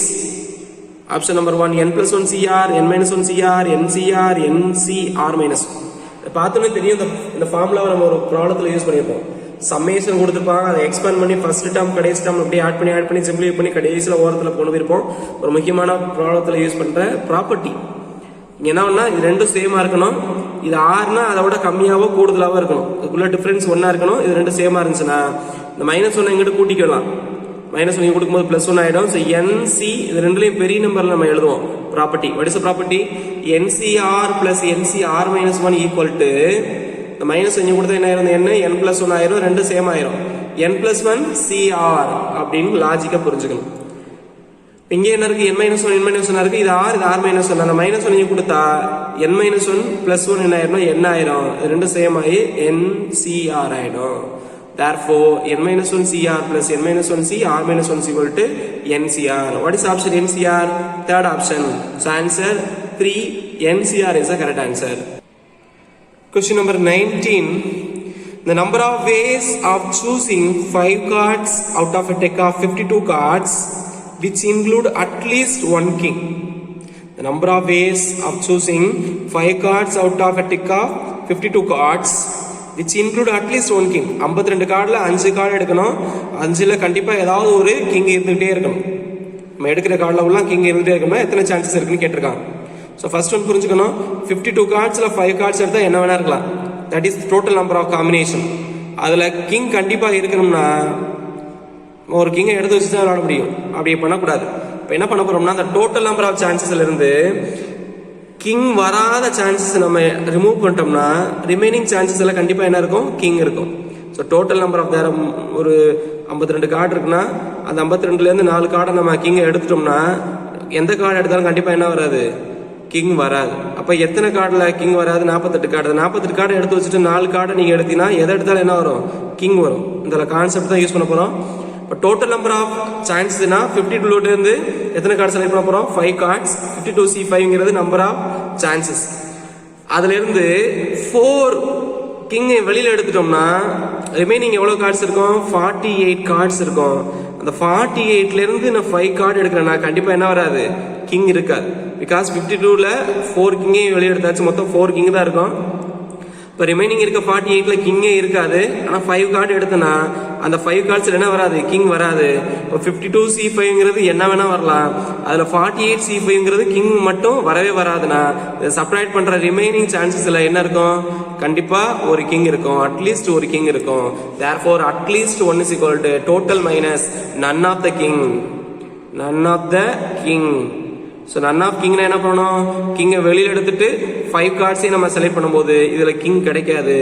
option number 1 n plus 1 cr n minus 1 cr ncr ncr minus 1. பார்த்தோன்னே தெரியும் இந்த ஃபார்முலாவை நம்ம ஒரு ப்ராப்ளத்தில் use பண்ணியிருப்போம். Summation கொடுத்துருப்பாங்க, அதை எக்ஸ்பேண்ட் பண்ணி ஃபர்ஸ்ட் டேர்ம் கடைசி டேர்ம் அப்படியே ஆட் பண்ணி சிம்பிளிஃபை பண்ணி கடைசியில் ஓரத்தில் கொண்டு போயிருப்போம். ஒரு முக்கியமான ப்ராப்ளத்தில் யூஸ் பண்ணுற ப்ராப்பர்ட்டி இங்கே என்னன்னா இது ரெண்டும் சேமாக இருக்கணும். இது ஆறுனா அதை விட கம்மியாவோ கூடுதலாவோ இருக்கணும். இதுக்குள்ள டிஃபரன்ஸ் ஒன்றா இருக்கணும். இது ரெண்டும் சேமாக இருந்துச்சுன்னா இந்த மைனஸ் ஒன்று எங்கிட்ட கூட்டிக்கலாம். மைனஸ் ஒன்று கொடுக்கும்போது பிளஸ் ஒன்று ஆகிடும். ஸோ என்சி இது ரெண்டுலையும் பெரிய நம்பரில் நம்ம எழுதுவோம் property. What is property? NCR plus NCR minus 1 equal to இந்த மைனஸ் இங்கே கொடுத்தா என்ன ஆயிரும்? என்ன n பிளஸ் 1 ஆயிரும், ரெண்டு சேம் ஆயிரும். n பிளஸ் 1 சிஆர் அப்படின்னு லாஜிக்கா புரிஞ்சுக்கணும். இங்கே என்ன இருக்கு? n மைனஸ் 1 n மைனஸ் 1 இருக்கு. இது r இது r மைனஸ் 1. அந்த மைனஸ் 1 இங்கே கொடுத்தா n மைனஸ் 1 பிளஸ் 1 என்ன ஆயிரும்? n ஆயிரும். ரெண்டு சேம் ஆகி ncr ஆயிடும். Therefore n minus 1 cr plus n minus 1 c r minus 1 is equal to ncr. What is option ncr? Third option. So answer 3 ncr is the correct answer. Question number 19. The number of ways of choosing 5 cards out of a deck of 52 cards which include at least one king. The number of ways of choosing 5 cards out of a deck of 52 cards which include at least one king. 52 கார்டில் 5 card எடுக்கணும். 5ல் கண்டிப்பாக ஏதாவது ஒரு king இருந்துகிட்டே இருக்கணும். நம்ம எடுக்கிற கார்டில் உள்ள கிங் இருந்துகிட்டே இருக்கணும். எத்தனை சான்சஸ் இருக்குன்னு கேட்டிருக்காங்க. ஸோ ஃபர்ஸ்ட் ஒன் புரிஞ்சுக்கணும். 52 கார்ட்ஸில் 5 கார்ட்ஸ் எடுத்தால் என்ன வேணா இருக்கலாம். That is total number of combination. அதில் கிங் கண்டிப்பாக இருக்கணும்னா ஒரு கிங்கை எடுத்து வச்சு தான் விளாட முடியும். அப்படி பண்ணக்கூடாது. இப்போ என்ன பண்ண போகிறோம்னா அந்த டோட்டல் நம்பர் ஆஃப் சான்சஸ்ல இருந்து கிங் வராத சான்சஸ் நம்ம ரிமூவ் பண்ணிட்டோம்னா ரிமைனிங் சான்சஸ் எல்லாம் கண்டிப்பாக என்ன இருக்கும்? கிங் இருக்கும். So total number of there ஒரு 52 கார்டு இருக்குன்னா அந்த 52லேருந்து 4 கார்டை நம்ம கிங்கை எடுத்துட்டோம்னா எந்த கார்டு எடுத்தாலும் கண்டிப்பாக என்ன வராது? கிங் வராது. அப்போ எத்தனை கார்டில் கிங் வராது? 48 கார்டு. 48 கார்டை எடுத்து வச்சுட்டு 4 கார்டை நீங்கள் எடுத்தீங்கன்னா எதை எடுத்தாலும் என்ன வரும்? கிங் வரும். இந்த கான்செப்ட் தான் யூஸ் பண்ண போகிறோம். இப்போ டோட்டல் நம்பர் ஆஃப் சான்சஸ்னா 52லேருந்து எத்தனை கார்டு செலக்ட் பண்ண போகிறோம்? 5 கார்ட்ஸ். 52c5ங்கிறது நம்பர் ஆஃப் சான்சஸ். அதுலேருந்து 4 கிங்கை வெளியில் எடுத்துட்டோம்னா ரிமைனிங் எவ்வளோ கார்ட்ஸ் இருக்கும்? 48 கார்ட்ஸ் இருக்கும். அந்த 48லேருந்து நான் 5 கார்டு எடுக்கிறேன்னா கண்டிப்பாக என்ன வராது? கிங் இருக்காது. பிகாஸ் 52ல் 4 கிங்கே வெளியே எடுத்தாச்சு. மொத்தம் 4 கிங் தான் இருக்கும். இப்போ ரிமைனிங் இருக்க 48ல் கிங்கே இருக்காது. ஆனால் 5 கார்டு எடுத்தனா அந்த 5 கார்ட்ஸில் என்ன வராது? கிங் வராது. இப்போ 52c5ங்கிறது என்ன வேணா வரலாம். அதில் 48c5ங்கிறது கிங் மட்டும் வரவே வராதுன்னா இதை சப்ராக்ட் பண்ணுற ரிமைனிங் சான்சஸில் என்ன இருக்கும்? கண்டிப்பாக ஒரு கிங் இருக்கும். அட்லீஸ்ட் ஒரு கிங் இருக்கும். Therefore at least 1 is equal to total minus none of the king. None of the king. So none of கிங்னா என்ன பண்ணணும்? கிங்கை வெளியில் எடுத்துட்டு 5 கார்ட்ஸையும் நம்ம செலக்ட் பண்ணும்போது இதில் கிங் கிடைக்காது.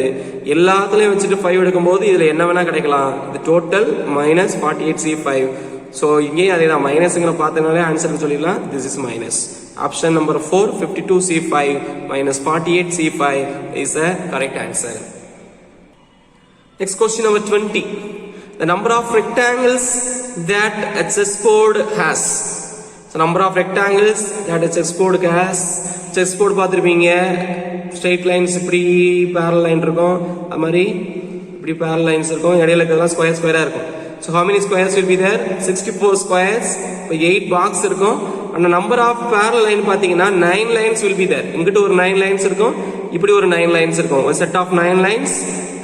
எல்லாத்துலேயும் வச்சுட்டு 5 எடுக்கும்போது இதில் என்ன வேணால் கிடைக்கலாம். இது டோட்டல் மைனஸ் 48c5. ஸோ இங்கேயும் அதே தான் மைனஸுங்கிற பார்த்தனாலே ஆன்சர் சொல்லிடலாம். This is minus. Option number 4 52c5 minus 48c5 is the correct answer. Next question number 20. The number of rectangles that a chessboard has. So So number of rectangles that is chessboard has chessboard பார்த்திருப்பீங்க straight lines இப்படி parallel line இருக்கும் அது மாதிரி இப்படி parallel lines இருக்கும் இடையில இருக்கிறதெல்லாம் ஸ்கொயரா இருக்கும். So how many squares will be there? 64 squares. இப்போ 8 box இருக்கும். அந்த number of parallel line பாத்தீங்கன்னா 9 lines will be there. இங்கிட்டு ஒரு 9 lines இருக்கும் இப்படி ஒரு 9 lines இருக்கும். A set of 9 lines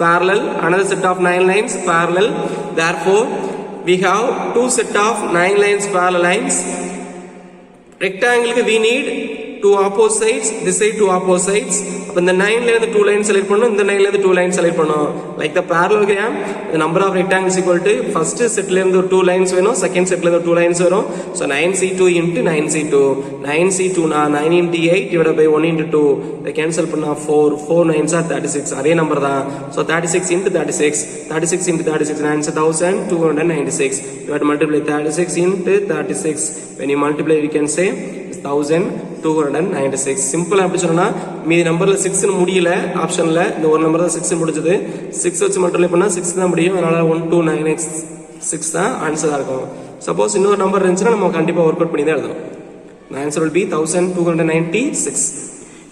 parallel, another set of 9 lines parallel. Therefore we have two set of 9 lines parallel lines. Rectangle we need two opposites, this side two opposites. அப்ப இந்த 9 ல இருந்து 2 lines select பண்ணனும், இந்த 9 ல இருந்து 2 lines select பண்ணனும். Like the parallelogram, the number of rectangles equal to first set ல இருந்து 2 lines வேணும், second set ல இருந்து 2 lines வரும். So 9c2 into 9c2. 9c2 na 9 into 8 divided by 1 into 2. They cancel பண்ணா 4. 4 9s are 36. அதே number தான். So 36 into 36. 36 into 36 answer 1296. You have to multiply 36 into 36. When you multiply we can say 1296. சிம்பிளா எப்படி சொன்னா மீதி நம்பர்ல 6 னு முடியல ஆப்ஷன்ல இந்த ஒரு நம்பர் தான் 6 முடிஞ்சது 6 வச்சு மல்டிப்ளை பண்ணா 6 தான் முடியும் அதனால 1296 6 தான் ஆன்சரா இருக்கும் சப்போஸ் இன்னொரு நம்பர் இருந்துச்சுனா நம்ம கண்டிப்பா வொர்க் அவுட் பண்ணி தான் எழுதணும் the answer will be 1296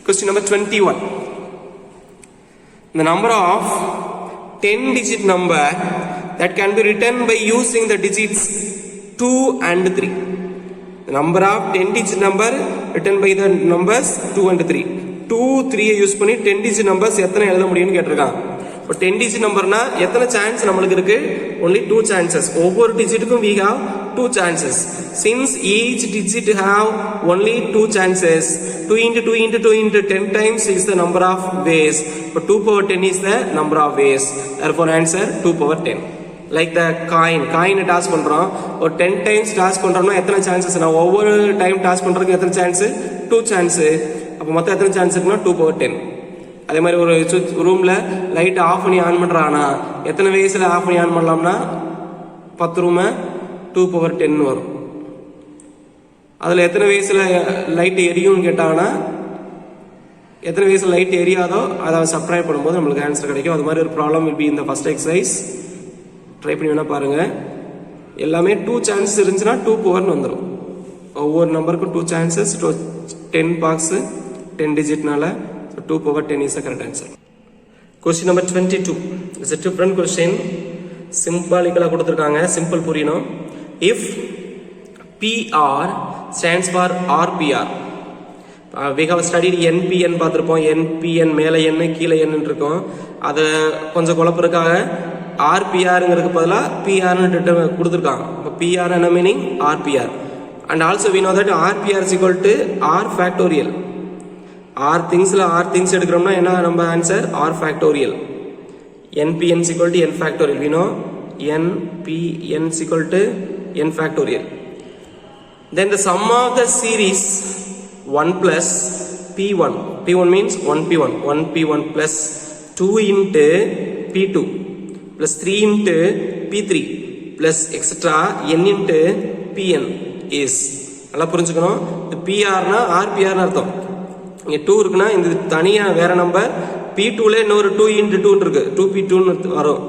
question number 21 the number of 10 digit number that can be written by using the digits 2 and 3 the number of 10 digit number written by the numbers 2 and 3 2 3 use பண்ணி 10 digit numbers எத்தனை எழுத முடியும்னு கேட்டிருக்காங்க இப்போ 10 digit நம்பர்னா எத்தனை chance நமக்கு இருக்கு only 2 chances ஒவ்வொரு டிஜிட்டுக்கும் we have 2 chances since each digit have only 2 chances 2 into 2 into 2 into 10 times is the number of ways but 2 power 10 is the number of ways therefore answer 2 power 10 like the coin toss பண்றோம் ஒரு 10 times toss பண்றோம்னா எத்தனை chances நான் ஒவ்வொரு time toss பண்றதுக்கு எத்தனை chance 2 chance அப்ப மொத்தம் எத்தனை chance இருக்குன்னா 2 power 10 அதே மாதிரி ஒரு ரூம்ல லைட் ஆஃப் பண்ணி ஆன் பண்றானா எத்தனை வேஸ்ல ஆஃப் பண்ணி ஆன் பண்ணலாம்னா 10 ரூம் 2 power 10 வரும் அதுல எத்தனை வேஸ்ல லைட் எரியும்னு கேட்டாங்கன்னா எத்தனை வேஸ்ல லைட் எரியாதோ அதை சப்ட்ராக்ட் பண்ணும்போது நமக்கு ஆன்சர் கிடைக்கும் அது மாதிரி ஒரு problem will be in the first exercise try பண்ணி வேணா பாருங்க எல்லாமே 2 சான்சஸ் இருந்துச்சுன்னா 2 பவர்னு வந்துடும் ஒவ்வொரு நம்பருக்கும் 2 chances 10 box 10 டிஜிட்னால 2 power 10 is the correct answer. Question number 22 is a different question. Symbolical கொடுத்திருக்காங்க சிம்பிள் புரியணும். If PR stands for RPR. We have studied NPN பார்த்திருப்போம். NPN மேல n கீழ n இருக்கும். அது கொஞ்சம் குழப்பறதுக்காக RPRங்கிறதுக்கு பதிலா PR ன்னு கொடுத்திருக்காங்க. அப்ப PR என்ன meaning RPR. And also we know that RPR is equal to R factorial. R thingsல R things எடுக்கிறோம்னா என்ன நம்ம answer R factorial. NPN is equal to N factorial. We know NPN is equal to N factorial. Then the sum of the series 1 plus P1. P1 means 1P1. 1P1 plus 2 into P2 plus 3 into P3 plus etc. N into Pn is. நல்லா புரிஞ்சுக்கணும். இந்த PR னா RPR னு அர்த்தம். இங்க 2 இருக்குனா இந்த தனியா வேற நம்பர் P2 ல இன்னொரு 2 into 2 இருக்கு 2P2 னு வரும்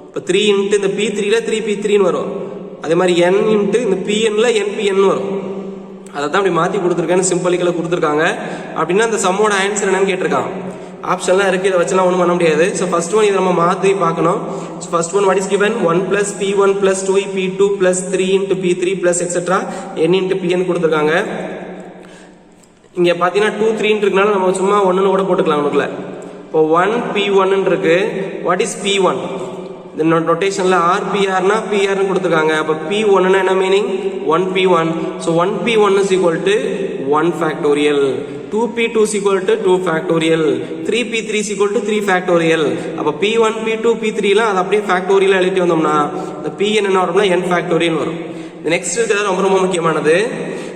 இப்ப 3 into இந்த P3 ல 3P3 னு வரும் அதே மாதிரி n into இந்த Pn ல nPn னு வரும் அத தான் அப்படி மாத்தி கொடுத்திருக்கேன் சிம்பலிக்கலா கொடுத்திருக்காங்க அப்படினா அந்த சம்மோட ஆன்சர் என்னன்னு கேட்டிருக்காங்க ஆப்ஷன்ல இருக்கு இத வச்சலாம் ஒண்ணும் பண்ண முடியாது சோ ஃபர்ஸ்ட் ஒன் இத நம்ம மாத்தி பார்க்கணும் so first one what is given 1 plus P1 plus 2P2 plus 3 into P3 plus etc n into Pn கொடுத்திருக்காங்க இங்க பாத்தீனா 2 3 ன்னு இருக்கனால நம்ம சும்மா 1 ன்னு கூட போட்டுக்கலாம் நமக்குல இப்போ 1 P1 ன்னு இருக்கு what is P1 இந்த நோட்டேஷன்ல RPR னா PR ன்னு கொடுத்திருக்காங்க அப்ப P1 னா என்ன meaning 1 P1 so 1 P1 is equal to 1 factorial 2P2 is equal to 2 factorial 3P3 is equal to 3 factorial அப்ப P1 P2 P3 லாம் அது அப்படியே factorial எழுதி வந்தோம்னா the Pn என்ன வரும்னா n factorial வரும் the next இது ரொம்ப ரொம்ப முக்கியமானது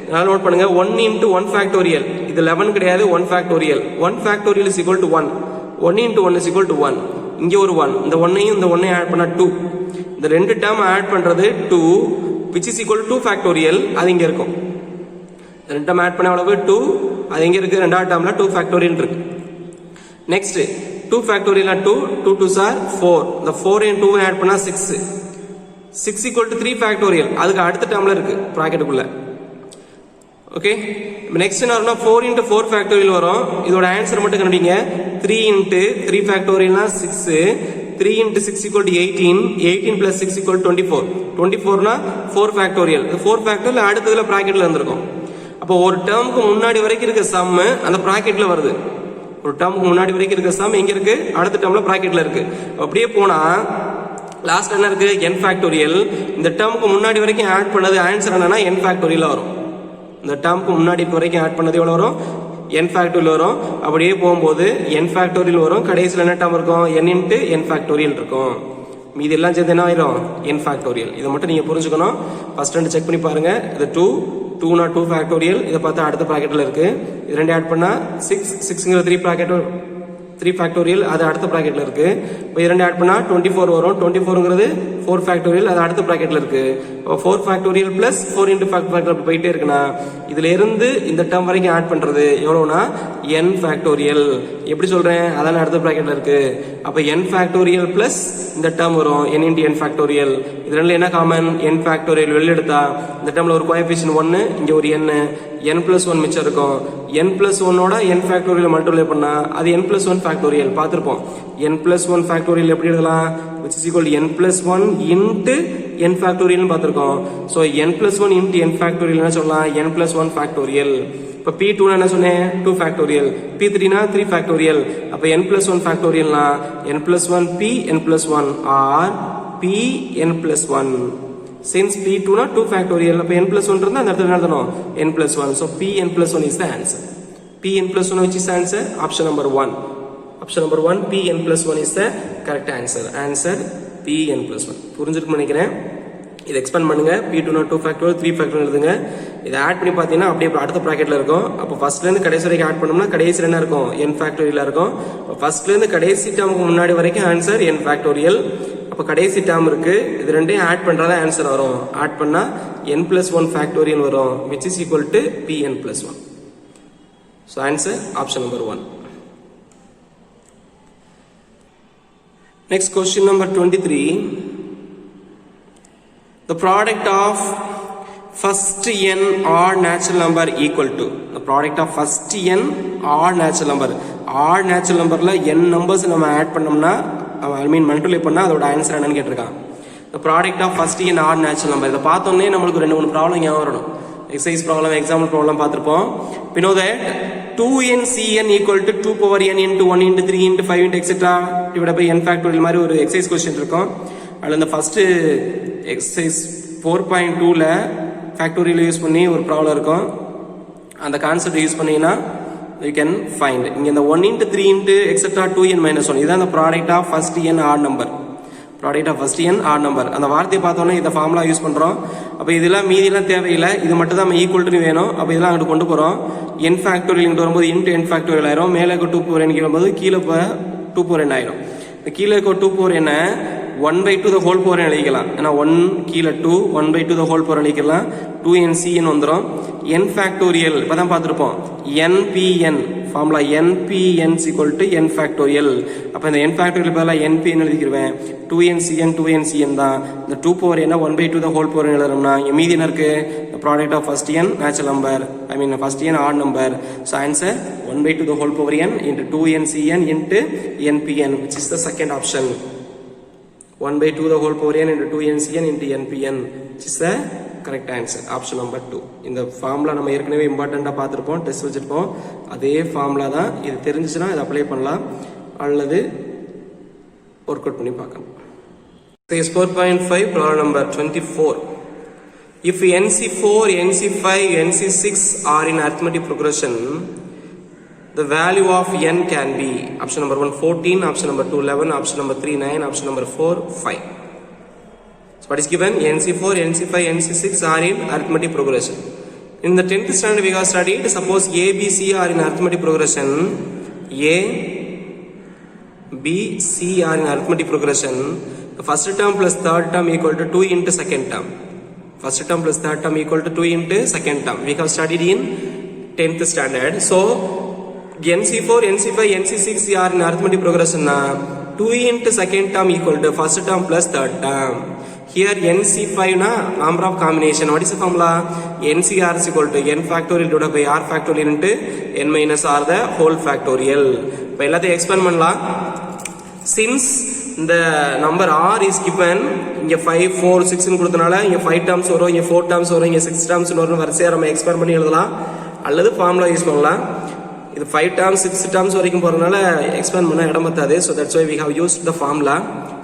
அதனால நோட் பண்ணுங்க 1 into 1 factorial இது 11 கிடையாது 1 factorial 1 factorial is equal to 1 1 into 1 is equal to 1 இங்க ஒரு 1 இந்த 1 ஐயும் இந்த 1 ஐயும் ஆட் பண்ணா 2 இந்த ரெண்டு டேர்ம் ஆட் பண்றது 2 which is equal to 2 factorial அது இங்க இருக்கும் ரெண்டு டேர்ம் ஆட் பண்ண எவ்வளவு 2 அது இங்க இருக்கு ரெண்டாவது டேர்ம்ல 2 factorial இருக்கு next 2 factorial 2 2 2s are 4 the 4 and 2 add பண்ணா 6 6 equal to 3 factorial அதுக்கு அடுத்த டேர்ம்ல இருக்கு பிராக்கெட்டுக்குள்ள ஓகே, நெக்ஸ்ட் என்ன வரும்னா 4 into 4 ஃபேக்டோரியல் வரும். இதோட ஆன்சர் மட்டும் கண்டுபிடிங்க. 3 into 3 ஃபேக்டோரியல்னா 6, 3 into 6 equal to 18, 18 plus 6 equal to 24, 24னா 4 factorial. 4 factorial அடுத்ததுல பிராக்கெட்ல இருந்திருக்கும். அப்போ ஒரு டேர்முக்கு முன்னாடி வரைக்கும் இருக்க சம் அந்த பிராக்கெட்ல வருது. ஒரு டேர்முக்கு முன்னாடி வரைக்கும் இருக்க சம் எங்க இருக்கு? அடுத்த டேர்ம்ல பிராக்கெட்ல இருக்கு. அப்படியே போனா லாஸ்ட் என்ன இருக்கு? n factorial. இந்த டேர்முக்கு முன்னாடி வரைக்கும் ஆட் பண்ணது ஆன்சர் என்னன்னா n ஃபேக்டோரியல் வரும். இந்த டேர்முக்கு முன்னாடி வரைக்கும் ஆட் பண்ணது எவ்வளவு வரும்? n ஃபேக்டோரியல் வரும். அப்படியே போகும்போது n ஃபேக்டோரியல் வரும். கடைசியில் என்ன டேர்ம் இருக்கும்? n into n ஃபேக்டோரியல் இருக்கும். மீதி எல்லாம் சேர்ந்து என்ன ஆயிரும்? n factorial. இதை மட்டும் நீங்க புரிஞ்சுக்கணும். ஃபர்ஸ்ட் ரெண்டு செக் பண்ணி பாருங்க. இது 2 2 ஃபேக்டோரியல். இதை பார்த்தா அடுத்த ப்ராக்கெட்ல இருக்கு. இது ரெண்டு ஆட் பண்ணா 6, 6ங்கிற 3 ஃபேக்டோரியல் அது அடுத்த ப்ராக்கெட்ல இருக்கு. இப்போ இரண்டு ஆட் பண்ணா 24 வரும். 24ங்கிறது 4 ஃபேக்டோரியல் அது அடுத்த ப்ராக்கெட்ல இருக்கு. அப்போ 4 ஃபேக்டோரியல் பிளஸ் 4 into ஃபேக்டோரியல் போயிட்டே இருக்குன்னா இதுல இருந்து இந்த டேர்ம் வரைக்கும் ஆட் பண்றது எவ்வளவுனா n ஃபேக்டோரியல். எப்படி சொல்றேன்? அதான அடுத்த ப்ராக்கெட்ல இருக்கு. அப்ப n ஃபேக்டோரியல் பிளஸ் இந்த டேர்ம் வரும் n into n ஃபேக்டோரியல். இது ரெண்டுல என்ன காமன்? n ஃபேக்டோரியல் வெளில எடுத்தா இந்த டேர்ம்ல ஒரு கோஎஃபிஷியன்ட் 1, இங்க ஒரு n plus 1 மிச்சம் இருக்கும். n plus 1ஓட n factorial multiply பண்ணா அது n plus 1 ஃபேக்டோரியல் பார்த்திருப்போம். n plus 1 ஃபேக்டோரியல் எப்படி எழுதலாம்? which is equal to n plus 1 into n factorial பார்த்திருக்கோம். So n plus 1 into n factorial என்ன சொல்லலாம்? n plus 1 factorial. இப்ப p2 என்ன சொன்னேன்? 2 ஃபேக்டோரியல். p3 னா 3 ஃபேக்டோரியல். அப்ப n plus 1 ஃபேக்டோரியல்னா n plus 1 p n plus 1 or p n plus 1. Since p2 na 2 factorial, அப்ப n plus 1 இருந்தா அந்த இடத்துல என்ன எழுதணும்? n plus 1. So p n plus 1 is the answer. p n plus 1 which is answer? Option number 1. Option number 1 p n plus 1 is the correct answer. Answer p n plus 1. புரிஞ்சிருக்கும்னு நினைக்கிறேன். இதை expand பண்ணுங்க. p2 na 2 factorial 3 factorial எழுதுங்க. இதை add பண்ணி பார்த்தீங்கன்னா அப்படியே அடுத்த ப்ராக்கெட்ல இருக்கும். அப்போ ஃபர்ஸ்ட்ல இருந்து கடைசி வரைக்கும் ஆட் பண்ணோம்னா கடைசியில் என்ன இருக்கும்? n ஃபேக்டோரியலா இருக்கும். ஃபர்ஸ்ட்ல இருந்து கடைசி டேர்முக்கு முன்னாடி வரைக்கும் ஆன்சர் n ஃபேக்டோரியல். அப்போ கடைசி டேர்ம் இருக்கு. இது ரெண்டையும் ஆட் பண்றதா ஆன்சர் வரும். ஆட் பண்ணா n plus 1 ஃபேக்டோரியல் வரும் which is equal to pn plus 1. So answer option number 1. Next question number 23. The product of first n odd natural number equal to the product of first n odd natural number. odd natural numberல n numbers நம்ம add பண்ணோம்னா I mean multiply பண்ணா அதோட answer என்னன்னு கேட்டிருக்காங்க. The product of first n odd natural number. இதை பார்த்தோன்னே நம்மளுக்கு 2-3 problem ஞாபகம் வரணும். எக்ஸசைஸ் ப்ராப்ளம், எக்ஸாம்பிள் ப்ராப்ளம் பார்த்திருப்போம். We know that 2n cn equal to 2 power n into 1 into 3 into 5 into etc. divided by n factorial மாதிரி ஒரு exercise question இருக்கும். அதுல இந்த ஃபர்ஸ்ட் எக்ஸசைஸ் 4.2ல ஃபேக்டோரியல் யூஸ் பண்ணி ஒரு ப்ராப்ளம் இருக்கும். அந்த கான்செப்ட் யூஸ் பண்ணீங்கன்னா you can find இங்க இந்த 1 into 3 into etc 2n minus 1 இதான் the product of first n odd number. product of first n odd number. அந்த வார்த்தையை பார்த்தோன்னே இந்த ஃபார்முலா யூஸ் பண்றோம். அப்ப இதெல்லாம் மீதியெல்லாம் தேவையில்லை. இது மட்டும் தான் நம்ம ஈக்குவல் டு வேணும். அப்ப இதெல்லாம் அங்க கொண்டு போறோம். n ஃபேக்டோரியல் இங்க வரும்போது into n ஃபேக்டோரியல் ஆயிரும். மேலே இருக்க 2 power n வரும்போது கீழே 2 power n ஆயிரும். இந்த கீழே இருக்க 2 power n 1/2 the whole power n எழுதிக்கலாம். ஏன்னா 1 கீழே 2 1/2 the whole power எழுதிக்கலாம். 2n cn வந்துரும். n ஃபேக்டோரியல் இப்பதான் பார்த்திருப்போம். npn formula npn is equal to n factorial. அப்ப இந்த n ஃபேக்டோரியல் பதிலா npn எழுதிக்கிறேன். 2n cn தான். இந்த 2 power n 1/2 the whole power எழுதணும்னா இங்க மீதி என்ன இருக்கு? the product of first n natural number, I mean first n odd number. So answer 1/2 the whole power n into 2n cn into npn, which is the second option. 1/2 the whole power n into 2n cn into npn, which is the correct answer. Option number 2. இந்த formula நம்ம ஏற்கனவே இம்பார்ட்டண்டா பார்த்திருப்போம், test வச்சிருப்போம். அதே formula தான். இது தெரிஞ்சிச்சுனா இதை apply பண்ணலாம் அல்லது ஒர்க் அவுட் பண்ணி பார்க்கலாம். Exercise 4.5 problem number 24. If NC4, NC5, NC6 are in arithmetic progression, the value of n can be option number 1 14, option number 2 11, option number 3 9, option number 4 5. So what is given? NC4, NC5, NC6 are in arithmetic progression. In the 10th standard we have studied, suppose A, B, C are in arithmetic progression. A, B, C are in arithmetic progression. The first term plus third term equal to 2 into second term. First term plus third term equal to 2 into second term. We have studied in 10th standard. So NC4, NC5, NC6 are in arithmetic progression. 2 into second term equal to first term plus third term. Here NC5 na number of combination. What is the formula? NCR is equal to n factorial divided by r factorial into n minus r the whole factorial. இப்போ எல்லாத்தையும் expand பண்ணலாம். Since the number r is given, இங்க 5 4 6 னு கொடுத்தனால இங்க 5 terms வரும், இங்க 4 terms வரும், இங்க 6 terms வரும். வரிசையா நம்ம எக்ஸ்பேண்ட் பண்ணி எழுதலாம் அல்லது ஃபார்முலா யூஸ் பண்ணலாம். இது 5 terms 6 terms வரைக்கும் போறனால எக்ஸ்பேண்ட் பண்ண இடம் பத்தாது. So that's why we have used the formula.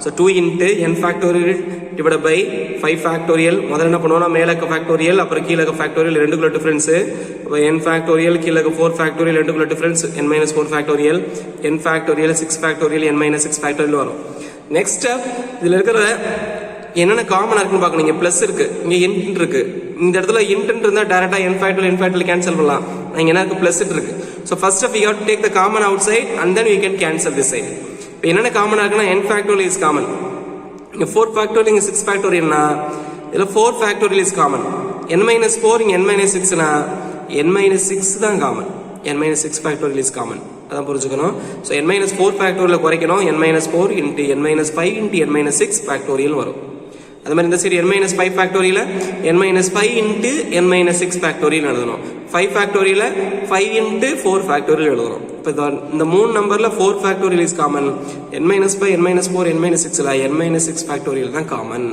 So 2 into n factorial divided by 5 factorial. முதல்ல என்ன பண்ணுவோம்னா மேல இருக்க factorial அப்புறம் கீழ இருக்க factorial ரெண்டுக்குள்ள டிஃபரன்ஸ். அப்ப n factorial கீழ இருக்க 4 factorial ரெண்டுக்குள்ள difference n minus 4 factorial, n factorial 6 factorial, n minus 6 factorial வரும். நெக்ஸ்ட் ஸ்டெப் இதுல இருக்கிற என்னென்ன காமனா இருக்குன்னு பார்க்கணும். இங்க பிளஸ் இருக்கு, இங்க இன்ட் இருக்கு. இந்த இடத்துல இன்ட் இருந்தா டைரக்டா n factorial கேன்சல் பண்ணலாம். இங்க என்ன இருக்கு பிளஸ் இருக்கு. So first of we have to take the common outside and then we can cancel this side. இப்போ என்னென்ன காமனா இருக்குன்னா n factorial is common. இங்க 4 factorial இங்க 6 factorial னா இதுல 4 factorial is common. n minus 4 இங்க n minus 6 னா n minus 6 தான் common. n minus 6 factorial is common. அதான் புரிஞ்சுக்கணும். So n minus 4 factorial குறைக்கணும். n minus 4 into n minus 5 into n minus 6 factorial வரும். அது மாதிரி இந்த side n minus 5 factorial n minus 5 into n minus 6 factorial எழுதணும். 5 factorial 5 into 4 factorial எழுதணும். இப்போ இந்த மூணு நம்பர்ல 4 factorial is common. n minus 5 n minus 4 n minus 6 n minus 6 factorial தான் காமன்.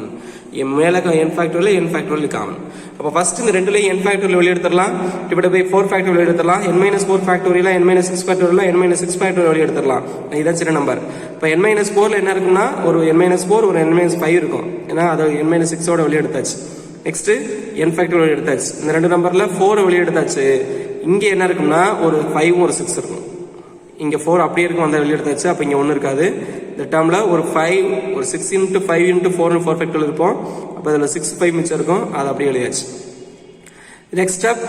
மேல n factorial காமன். அப்ப ஃபர்ஸ்ட் இந்த ரெண்டுல n factorial வெளிய எடுத்துறலாம். டிவைடட் பை 4 factorial வெளிய எடுத்துறலாம். n minus 4 factorial n minus 6 factorial n minus 6 factorial வெளிய எடுத்துறலாம். இதான் சின்ன நம்பர். இப்போ n minus 4 ல என்ன இருக்குன்னா ஒரு n minus 4 ஒரு n minus 5 இருக்கும். ஏன்னா அது n minus 6 ஓட வெளிய எடுத்தாச்சு. நெக்ஸ்ட் n factorial வெளிய எடுத்தாச்சு. இந்த ரெண்டு நம்பர்ல 4 வெளிய எடுத்தாச்சு. இங்க என்ன இருக்குன்னா ஒரு 5 ஒரு 6 இருக்கும். இங்க 4 அப்படியே இருக்கும், அந்த வெளிய எடுத்தாச்சு. அப்ப இங்க 1 இருக்காது. இந்த டேர்ம்ல ஒரு 5 ஒரு 6 into 5 into 4 4 factorial இருக்கும். அப்ப அதுல 6 5 மிச்சம் இருக்கும். அது அப்படியே எழுதியாச்சு. நெக்ஸ்ட் ஸ்டெப்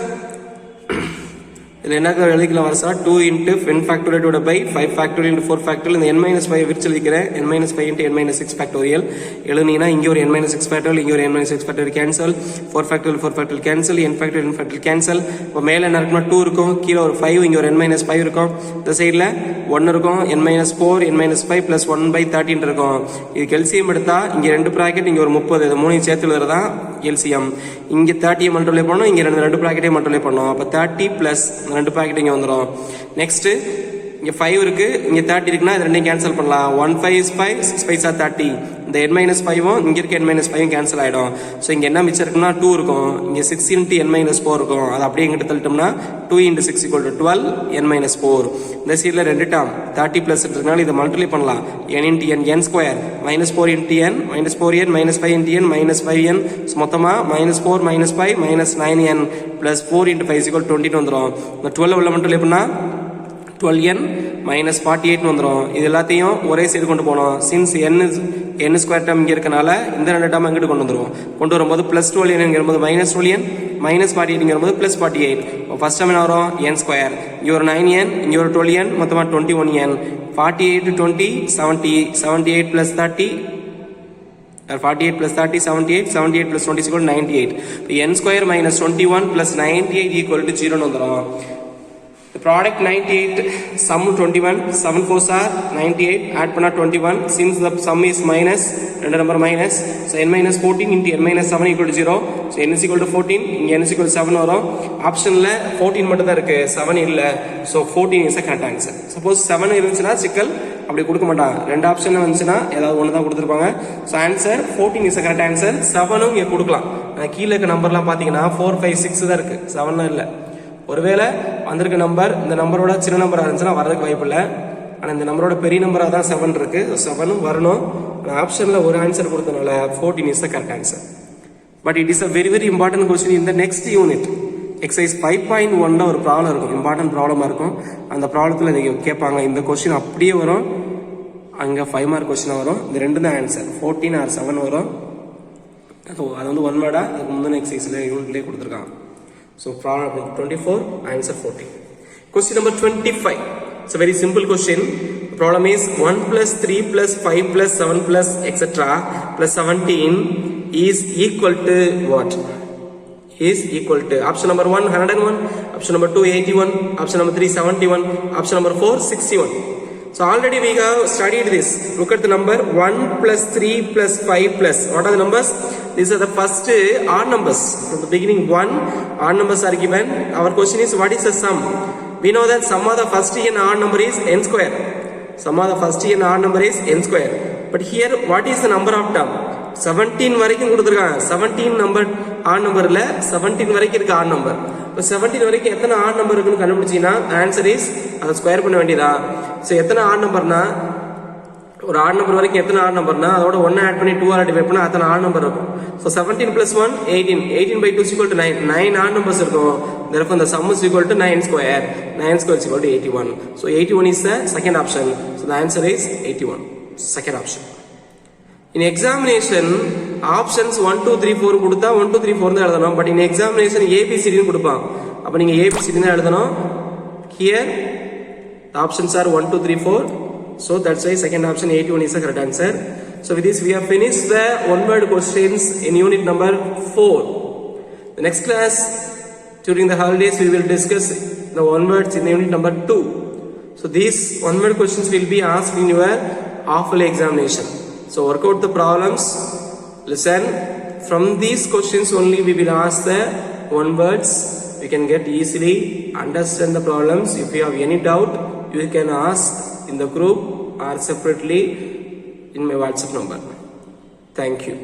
இதுல என்ன எழுதிக்கலாம் வரசா 2 into n factorial divided by 5 factorial into 4 factorial. இந்த n minus 5 விரிச்சு எழுதிக்கிறேன். n minus 5 into n minus 6 factorial எழுதினீங்கன்னா இங்க ஒரு n minus 6 factorial இங்க ஒரு n minus 6 factorial cancel, 4 factorial cancel, n factorial cancel. இப்போ மேல என்ன இருக்குன்னா 2 இருக்கும், கீழ ஒரு 5, இங்க ஒரு n minus 5 இருக்கும். இந்த சைடுல 1 இருக்கும், n minus 4 n minus 5 plus 1/13 இருக்கும். இதுக்கு LCM எடுத்தா இங்க ரெண்டு பிராக்கெட் இங்க ஒரு 30, இது மூணையும் சேர்த்து எழுதுறதா LCM. இங்க 30 மல்டிப்ளை பண்ணனும், இங்க ரெண்டு பிராக்கெட்டையும் மல்டிப்ளை பண்ணனும். அப்ப 30 plus ரெண்டு பிராக்கெட் இங்க வந்துரும். நெக்ஸ்ட் இங்க 5 இருக்கு, இங்க 30 இருக்குன்னா இது ரெண்டையும் கேன்சல் பண்ணலாம். 1 5 is 5, 6 5 are 30. இந்த n minus 5 இங்க இருக்க n minus 5 கேன்சல் ஆயிடும். சோ இங்க என்ன மிச்சம் இருக்குன்னா 2 இருக்கும். இங்க 6 into n minus 4 இருக்கும். அது அப்படியே இங்கிட்டு தள்ளிட்டோம்னா 2 into 6 equal to 12 n minus 4. இந்த சைடுல ரெண்டு டேர்ம் 30 plus இருக்கனால இத மல்டிப்ளை பண்ணலாம். n into n square minus 4 into n minus 4n minus 5 into n minus 5n. So மொத்தமா minus 4 minus 5 minus 9n plus 4 into 5 equal to 20 வந்துரும். இந்த 12 உள்ள மல்டிப்ளை பண்ணா 12n minus 48 வந்துரும். இது எல்லாத்தையும் ஒரே சைடு கொண்டு போறோம். since n ஸ்கொயர் டேர்ம் இங்க இருக்கனால இந்த ரெண்டு டேர்ம் அங்கிட்டு கொண்டு வந்துருவோம். கொண்டு வரும்போது plus 12n ங்கறது minus 12n minus 48 ங்கறது plus 48. First term என்ன வரும் n ஸ்கொயர். இங்க ஒரு 9n இங்க ஒரு 12n மொத்தமா 21n. 48 20 70 78 plus 30 48 plus 30 78 78 plus 20 is equal to 98. n square minus 21 plus 98 equal to 0 ன்னு வந்துரும். The product 98, sum 21, 7 4s are 98, add பண்ணா 21, since the sum is minus, ரெண்டு number minus, so n minus 14 into n minus 7 equal to 0, so n is equal to 14, இங்க n is equal to 7 வரும். ஆப்ஷன்ல 14 மட்டும் தான் இருக்கு, 7 இல்ல, so 14 is a correct answer. Suppose 7 இருந்துச்சுன்னா சிக்கல் அப்படி கொடுக்க மாட்டாங்க, ரெண்டு ஆப்ஷன்ல வந்துச்சுன்னா ஏதாவது ஒன்று தான் கொடுத்துருப்பாங்க. So answer 14 is a correct answer. 7ம் இங்கே கொடுக்கலாம். கீழே இருக்க நம்பர்லாம் பார்த்தீங்கன்னா 4 5 6 தான் இருக்கு, 7 இல்லை. ஒருவேளை வந்திருக்க நம்பர் இந்த நம்பரோட சின்ன நம்பரா இருந்துச்சுன்னா வரதுக்கு வாய்ப்பு இல்லை. ஆனால் இந்த நம்பரோட பெரிய நம்பராக தான் 7 இருக்கு, 7ம் வரணும். ஆப்ஷன்ல ஒரு ஆன்சர் கொடுத்தனால 14 is the correct answer. But it is a very very important question இந்த நெக்ஸ்ட் யூனிட். எக்ஸசைஸ் 5.1 ஒரு ப்ராப்ளம் இருக்கும், இம்பார்ட்டன்ட் ப்ராப்ளமா இருக்கும். அந்த ப்ராப்ளத்தில் இதை கேட்பாங்க. இந்த கொஸ்டின் அப்படியே வரும், அங்கே 5 மார்க் கொஸ்டின் வரும். இந்த ரெண்டு தான் ஆன்சர், 14 or 7 வரும். அது வந்து 1 வேர்டா அதுக்கு முந்தின எக்ஸசைஸ்ல யூனிட்லேயே கொடுத்துருக்காங்க. So problem 24, answer 14. Question number 25. It's a very simple question. The problem is 1 plus 3 plus 5 plus 7 plus etc. plus 17 is equal to what? Is equal to option number 1 101, option number 2 81, option number 3 71, option number 4 61. So already we have studied this. Look at the number 1 plus 3 plus 5 plus. What are the numbers? These are the first odd numbers. From the beginning 1 odd numbers are given. Our question is what is the sum? We know that sum of the first n odd number is n square. Sum of the first n odd number is n square. But here what is the number of term? 17 வரைக்கும் கொடுத்திருக்காங்க. 17 number add நம்பர்ல 17 வரைக்கும் இருக்கு add number. இப்போ 17 வரைக்கும் எத்தனை add number இருக்குன்னு கண்டுபிடிச்சீங்கன்னா answer is அதை ஸ்கொயர் பண்ண வேண்டியதா. ஸோ எத்தனை ஆட் நம்பர்னா ஒரு ஆட் நம்பர் வரைக்கும் எத்தனை ஆட் நம்பர்னா அதோட 1 ஆட் பண்ணி 2 ஆல் டிவைட் பண்ணா அத்தனை ஆட் நம்பர் இருக்கும். So 17 plus 1 18. 18 by 2 is equal to 9. 9 odd numbers இருக்கும். Therefore the sum is equal to 9 square. 9 square is equal to 81. So 81 is the second option. So the answer is 81. Second option. In examination options 1 2 3 4 கொடுத்தா 1 2 3 4 தான் எழுதணும். But in examination ABCD னு கொடுப்பான். அப்ப நீங்க ABCD தான் எழுதணும். Here the options are 1 2 3 4. So that's why second option 81 is the correct answer. So with this we have finished the one word questions in unit number 4. The next class during the holidays we will discuss the one words in unit number 2. So these one word questions will be asked in your half-yearly examination. So work out the problems, listen. From these questions only we will ask the one words. We can get easily understand the problems. If you have any doubt, you can ask in the group or separately in my WhatsApp number. Thank you.